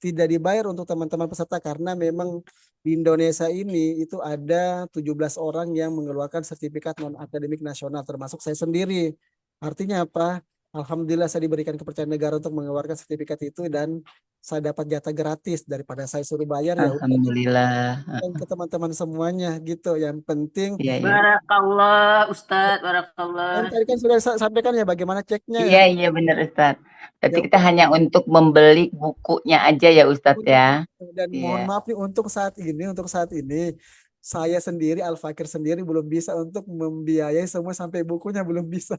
tidak dibayar untuk teman-teman peserta? Karena memang di Indonesia ini itu ada 17 orang yang mengeluarkan sertifikat non-akademik nasional, termasuk saya sendiri. Artinya apa? Alhamdulillah saya diberikan kepercayaan negara untuk mengeluarkan sertifikat itu, dan saya dapat jatah gratis daripada saya suruh bayar ya. Alhamdulillah. Dan ke teman-teman semuanya gitu. Yang penting. Barakallah Ustadz, barakallah. Tadi kan sudah sampaikan ya bagaimana ceknya Iya, ya. iya benar Ustadz. Berarti kita hanya untuk membeli bukunya aja ya Ustadz ya. Dan mohon maaf nih untuk saat ini saya sendiri, Al-Fakir sendiri belum bisa untuk membiayai semua sampai bukunya, belum bisa.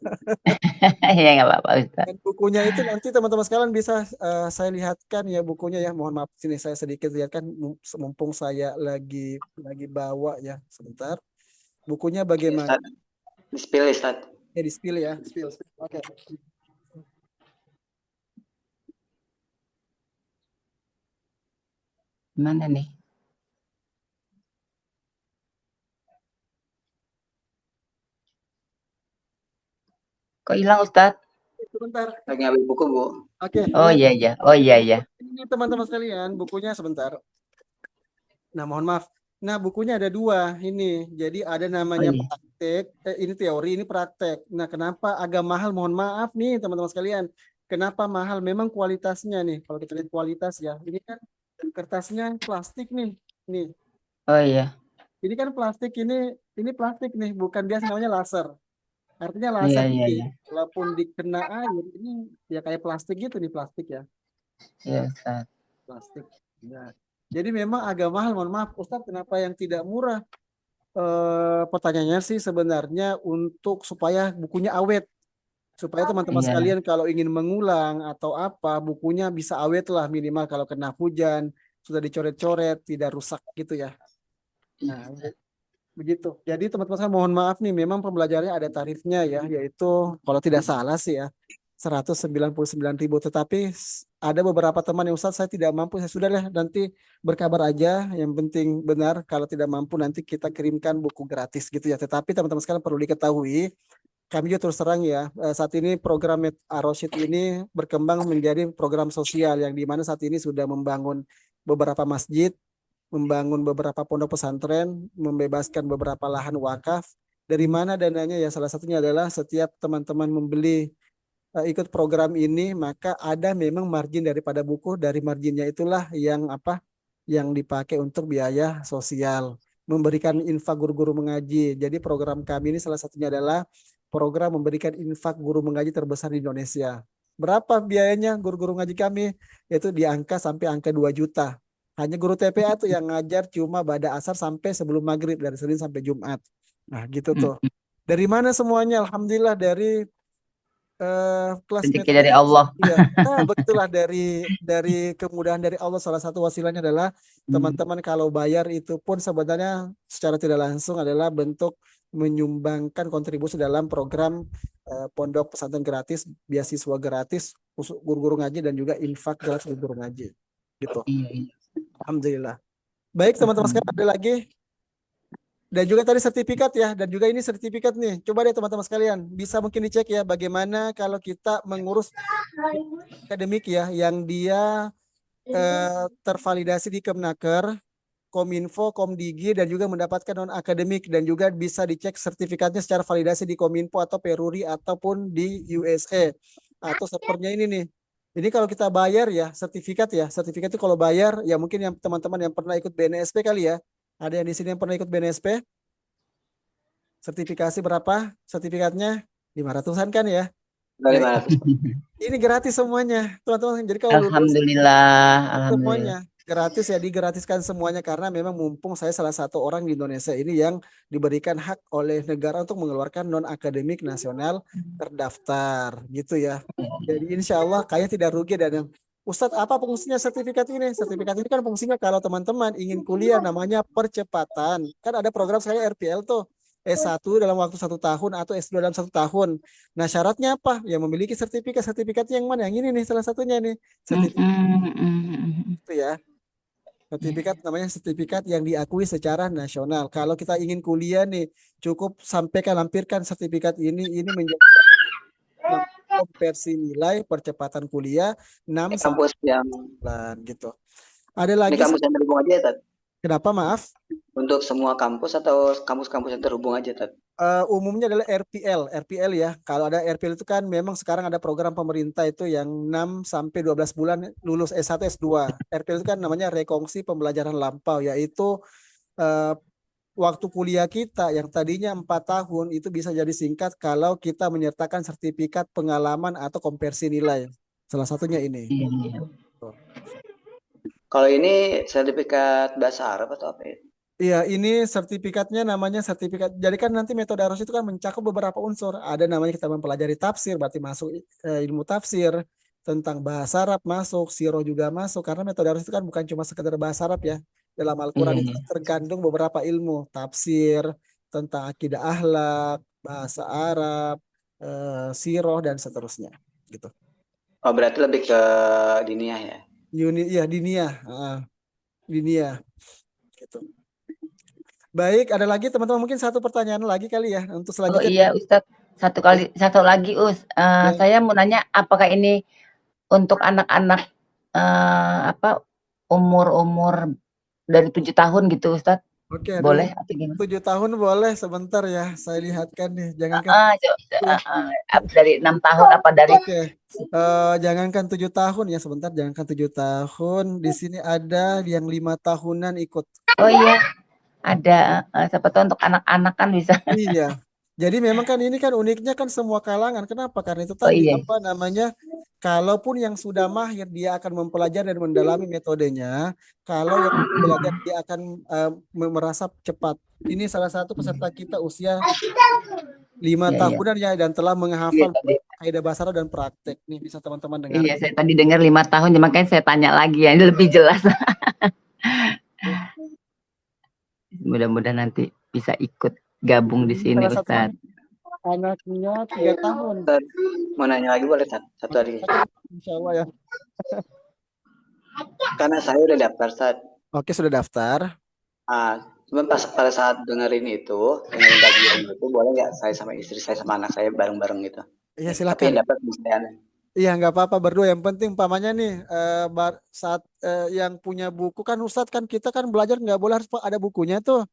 Iya nggak apa-apa Ustadz. Dan bukunya itu nanti teman-teman sekalian bisa saya lihatkan ya bukunya ya. Mohon maaf sini saya sedikit lihatkan mumpung saya lagi bawa ya, sebentar. Bukunya bagaimana? Di-spill Ustaz. Ya di-spill ya, spill. Oke. Mana nih? Kok hilang Ustadz? Sebentar. Lagi ngambil buku, Bu. Oke. Oh iya iya. Oh iya iya. Ini teman-teman sekalian, bukunya sebentar. Nah, mohon maaf. Nah, bukunya ada 2 ini. Jadi ada namanya praktek, ini teori, ini praktek. Nah, kenapa agak mahal? Mohon maaf nih teman-teman sekalian. Kenapa mahal? Memang kualitasnya nih. Kalau kita lihat kualitas ya. Ini kan kertasnya plastik nih. Nih. Oh iya. Ini kan plastik, ini plastik nih, bukan biasa namanya laser. Artinya laser ini walaupun dikena air ini ya kayak plastik gitu nih, plastik ya. Iya Ustaz. Plastik. Ya. Jadi memang agak mahal, mohon maaf Ustadz, kenapa yang tidak murah? Pertanyaannya sih sebenarnya untuk supaya bukunya awet. Supaya teman-teman sekalian kalau ingin mengulang atau apa, bukunya bisa awet lah, minimal kalau kena hujan, sudah dicoret-coret, tidak rusak gitu ya. Nah, begitu. Jadi teman-teman saya mohon maaf nih, memang pembelajarannya ada tarifnya ya, yaitu kalau tidak salah sih ya 199.000. Tetapi ada beberapa teman yang Ustadz saya tidak mampu, saya sudah lah nanti berkabar aja. Yang penting benar, kalau tidak mampu nanti kita kirimkan buku gratis gitu ya. Tetapi teman-teman sekalian perlu diketahui, kami juga terus terang ya, saat ini program Ar-Rasyid ini berkembang menjadi program sosial yang dimana saat ini sudah membangun beberapa masjid, membangun beberapa pondok pesantren, membebaskan beberapa lahan wakaf. Dari mana dananya ya? Salah satunya adalah setiap teman-teman membeli ikut program ini, maka ada memang margin daripada buku, dari marginnya itulah yang yang dipakai untuk biaya sosial, memberikan infak guru-guru mengaji. Jadi program kami ini salah satunya adalah program memberikan infak guru mengaji terbesar di Indonesia. Berapa biayanya guru-guru ngaji kami? Itu di angka sampai angka 2 juta. Hanya guru TPA tuh yang ngajar cuma pada asar sampai sebelum maghrib dari Senin sampai Jumat. Nah gitu tuh. Dari mana semuanya? Alhamdulillah dari kelas Rezeki metode. dari Allah. Iya, begitulah dari kemudahan dari Allah. Salah satu wasilahnya adalah teman-teman kalau bayar itu pun sebenarnya secara tidak langsung adalah bentuk menyumbangkan kontribusi dalam program pondok pesantren gratis, beasiswa gratis, guru-guru ngaji dan juga infak gratis guru ngaji. Gitu. Iya. Alhamdulillah. Baik teman-teman sekalian, ada lagi? Dan juga tadi sertifikat ya, dan juga ini sertifikat nih. Coba deh teman-teman sekalian, bisa mungkin dicek ya bagaimana kalau kita mengurus akademik ya, yang dia tervalidasi di Kemnaker, Kominfo, Komdigi, dan juga mendapatkan non akademik, dan juga bisa dicek sertifikatnya secara validasi di Kominfo atau Peruri ataupun di USA atau servernya ini nih. Ini kalau kita bayar ya sertifikat itu kalau bayar ya mungkin yang teman-teman yang pernah ikut BNSP kali ya. Ada yang di sini yang pernah ikut BNSP? Sertifikasi berapa? Sertifikatnya 500-an kan ya? 500. Ini gratis semuanya, teman-teman. Jadi kalau Alhamdulillah. semuanya gratis ya, digratiskan semuanya karena memang mumpung saya salah satu orang di Indonesia ini yang diberikan hak oleh negara untuk mengeluarkan non akademik nasional terdaftar, gitu ya. Jadi insya Allah kayaknya tidak rugi. Dan Ustadz, apa fungsinya sertifikat ini? Sertifikat ini kan fungsinya kalau teman-teman ingin kuliah namanya percepatan. Kan ada program saya RPL tuh. S1 dalam waktu 1 tahun atau S2 dalam 1 tahun. Nah syaratnya apa? Ya memiliki sertifikat. Sertifikatnya yang mana? Yang ini nih salah satunya nih. Sertifikat itu ya. Sertifikat namanya sertifikat yang diakui secara nasional. Kalau kita ingin kuliah nih, cukup lampirkan sertifikat ini menjadi konversi nilai percepatan kuliah 6 kampus yang gitu. Ada lagi kampus yang terhubung aja, Tat. Kenapa maaf? Untuk semua kampus atau kampus-kampus yang terhubung aja, Tat? Umumnya adalah RPL ya. Kalau ada RPL itu kan memang sekarang ada program pemerintah itu yang 6 sampai 12 bulan lulus S1 S2. RPL itu kan namanya rekongsi pembelajaran lampau, yaitu waktu kuliah kita yang tadinya 4 tahun itu bisa jadi singkat kalau kita menyertakan sertifikat pengalaman atau konversi nilai. Salah satunya ini. Kalau ini sertifikat bahasa Arab atau apa ya? Iya, ini sertifikatnya namanya sertifikat. Jadi kan nanti metode arus itu kan mencakup beberapa unsur. Ada namanya kita mempelajari tafsir, berarti masuk ilmu tafsir, tentang bahasa Arab masuk, siroh juga masuk. Karena metode arus itu kan bukan cuma sekedar bahasa Arab ya. Dalam Al-Quran itu terkandung beberapa ilmu, tafsir, tentang akidah akhlak, bahasa Arab, siroh dan seterusnya. Gitu. Oh, berarti lebih ke diniyah ya? Iya, diniyah. Gitu. Baik, ada lagi teman-teman mungkin satu pertanyaan lagi kali ya untuk selanjutnya. Oh iya Ustadz, satu lagi saya mau nanya apakah ini untuk anak-anak umur dari 7 tahun gitu Ustadz? Oke, boleh atau gimana? 7 tahun boleh, sebentar ya saya lihatkan nih. Jangankan dari 6 tahun apa dari? Jangankan 7 tahun ya, sebentar, jangankan 7 tahun. Di sini ada yang 5 tahunan ikut. Oh iya, ada. Siapa tahu untuk anak-anak kan bisa. Iya. Jadi memang kan ini kan uniknya kan semua kalangan. Kenapa? Karena itu tadi kalaupun yang sudah mahir dia akan mempelajari dan mendalami metodenya. Kalau yang belajar dia akan merasa cepat. Ini salah satu peserta kita usia 5 tahunan ya dan telah menghafal kaidah bahasa Arab dan praktek. Nih bisa teman-teman dengar. Iya, saya tadi dengar 5 tahun, makanya saya tanya lagi ya, ini lebih jelas. Mudah-mudahan nanti bisa ikut gabung di sini Ustaz. Anaknya 3 tahun. Mau nanya lagi boleh, Tat? Satu lagi. Insya Allah ya. Karena saya udah daftar, Tat. Oke, sudah daftar. Cuman pada saat dengerin kajian itu, boleh nggak saya sama istri saya sama anak saya bareng-bareng gitu? Iya, silakan. Tapi yang dapat misalnya. Iya, nggak apa-apa berdua. Yang penting umpamanya nih saat yang punya buku kan Ustadz kan kita kan belajar nggak boleh harus ada bukunya tuh.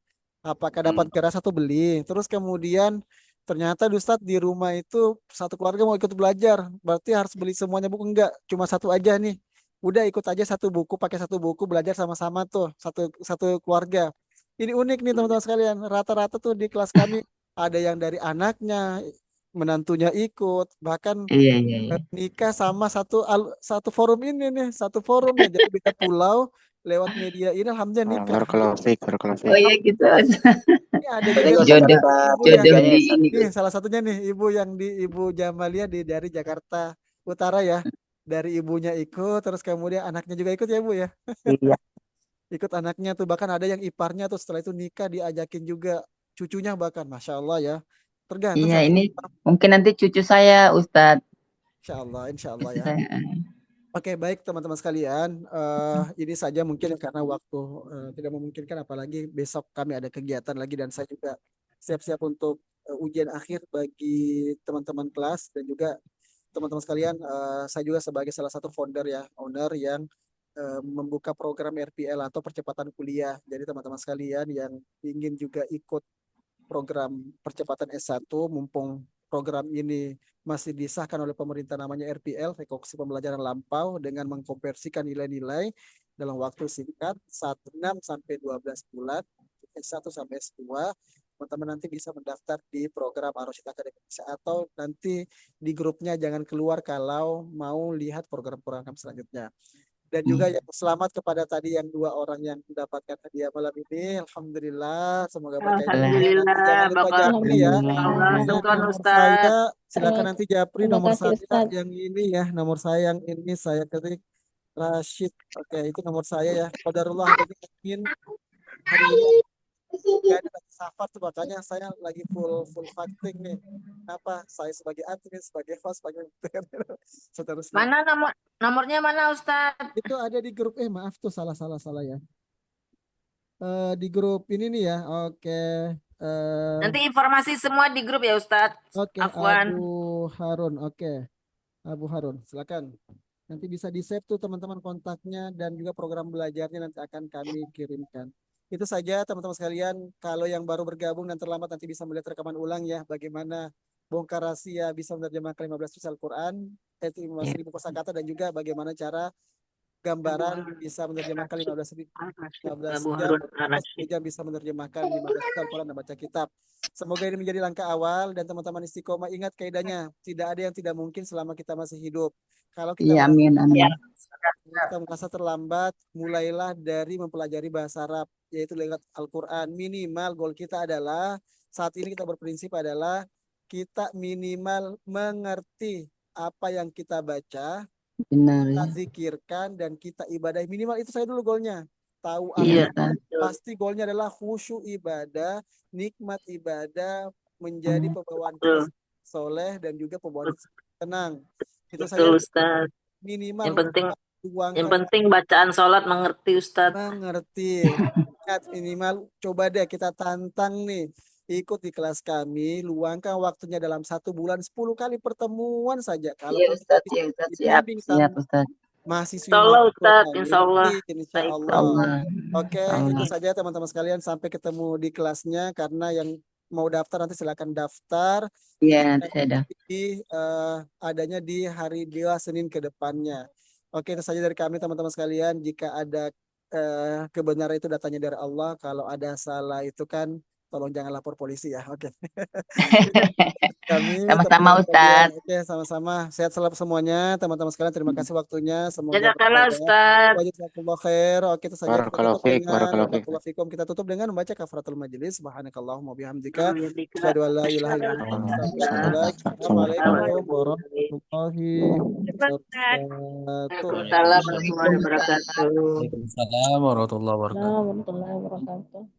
Apakah dapat keras atau beli? Terus kemudian ternyata Ustadz di rumah itu satu keluarga mau ikut belajar, berarti harus beli semuanya buku? Enggak, cuma satu aja nih. Udah ikut aja satu buku, pakai satu buku belajar sama-sama tuh satu keluarga. Ini unik nih teman-teman sekalian. Rata-rata tuh di kelas kami ada yang dari anaknya, menantunya ikut, bahkan Iya, iya, iya. nikah sama satu forum ini nih, satu forum ya, jadi beda pulau lewat media ini, alhamdulillah nikah. Barakallahu fiik, barakallahu Oh fiik. iya gitu. Ini ada Berarti juga nggak usah Jodoh, dapat ibu yang jodoh nikahnya di ya, Ustaz. ini. nih, salah satunya nih Ibu Jamalia dari Jakarta Utara ya, dari ibunya ikut, terus kemudian anaknya juga ikut ya Bu ya, Iya. ikut anaknya tuh, bahkan ada yang iparnya tuh setelah itu nikah diajakin juga cucunya, bahkan Masya Allah ya, tergantung Iya, satu. ini mungkin nanti cucu saya, Ustadz. Insya Allah Cucu ya. saya. Oke, baik teman-teman sekalian, ini saja mungkin karena waktu tidak memungkinkan, apalagi besok kami ada kegiatan lagi dan saya juga siap-siap untuk ujian akhir bagi teman-teman kelas dan juga teman-teman sekalian. Saya juga sebagai salah satu founder ya, owner yang membuka program RPL atau percepatan kuliah. Jadi teman-teman sekalian yang ingin juga ikut program percepatan S1, mumpung program ini masih disahkan oleh pemerintah namanya RPL, rekonstruksi pembelajaran lampau, dengan mengkonversikan nilai-nilai dalam waktu singkat 6 sampai 12 bulan, S1 sampai S2, teman-teman nanti bisa mendaftar di program Ar-Rasyid Academy atau nanti di grupnya jangan keluar kalau mau lihat program-program selanjutnya. Dan juga yang selamat kepada tadi yang 2 orang yang mendapatkan hadiah malam ini. Alhamdulillah, semoga berkah. Alhamdulillah, Jangan lupa Bapak. Japri ya. Allah, syukron Nomor Ustaz. saya, silakan nanti Japri Terima nomor kasih saya Ustaz. yang ini ya. Nomor saya yang ini saya ketik Rashid. Oke, itu nomor saya ya. Qadarullah adanya admin hari ini nggak ada lagi safar tuh, makanya saya lagi full fighting nih. Apa? Saya sebagai admin, sebagai host, sebagai seterusnya. Mana nomornya mana Ustaz? Itu ada di grup, maaf tuh salah ya. Di grup ini nih ya. Oke. Nanti informasi semua di grup ya Ustaz. Oke, Afwan. Abu Harun. Oke. Abu Harun, silakan. Nanti bisa di-save tuh teman-teman kontaknya dan juga program belajarnya nanti akan kami kirimkan. Itu saja teman-teman sekalian. Kalau yang baru bergabung dan terlambat nanti bisa melihat rekaman ulang ya, bagaimana bongkar rahasia bisa menerjemahkan 15 juz Al-Quran, 15.000 kosakata, dan juga bagaimana cara gambaran bisa menerjemahkan 15 Abu jam, Harun Ar-Rasyid. jam bisa menerjemahkan 15 juz Al-Quran dan baca kitab. Semoga ini menjadi langkah awal dan teman-teman istiqomah ingat kaidahnya, tidak ada yang tidak mungkin selama kita masih hidup. Kalau kita Iya, amin, amin. kita merasa terlambat, mulailah dari mempelajari bahasa Arab, yaitu lewat Al-Quran. Minimal goal kita adalah, saat ini kita berprinsip adalah, kita minimal mengerti apa yang kita baca, Benar kita ya. zikirkan, dan kita ibadah. Minimal itu saya dulu goalnya. Tahu Iya, apa, Ustaz. pasti goalnya adalah khusyuk ibadah, nikmat ibadah, menjadi pembawaan kita soleh, dan juga pembawaan tenang. Itu saja Betul Ustaz. minimal. Yang penting bacaan sholat mengerti Ustaz. Mengerti. Ingat, minimal coba deh kita tantang nih. Ikut di kelas kami, luangkan waktunya dalam 1 bulan 10 kali pertemuan saja. Kalau Iya Ustaz, iya Ustaz, siap, siap Ustaz. mahasiswi Insyaallah Ustaz, insyaallah. Insyaallah. Oke, itu saja teman-teman sekalian, sampai ketemu di kelasnya. Karena yang mau daftar nanti silakan daftar. Iya, nanti saya daftar. Adanya di hari Senin ke depannya. Oke, itu saja dari kami teman-teman sekalian. Jika ada kebenaran itu datanya dari Allah, kalau ada salah itu kan tolong jangan lapor polisi ya. Oke. Kami sama-sama Ustaz. Oke, sama-sama. Sehat selalu semuanya teman-teman sekalian. Terima kasih waktunya. Semoga Jazakallah Ustaz. Jazakallah khair. Oke, itu saja. Barakallahu fiik. Kita tutup dengan membaca kafaratul majlis. Subhanakallahumma bihamdika asyhadu an la ilaha illa anta astaghfiruka. Assalamualaikum warahmatullahi wabarakatuh. Waalaikumsalam warahmatullahi wabarakatuh. Waalaikumsalam warahmatullahi wabarakatuh. Warahmatullahi wabarakatuh.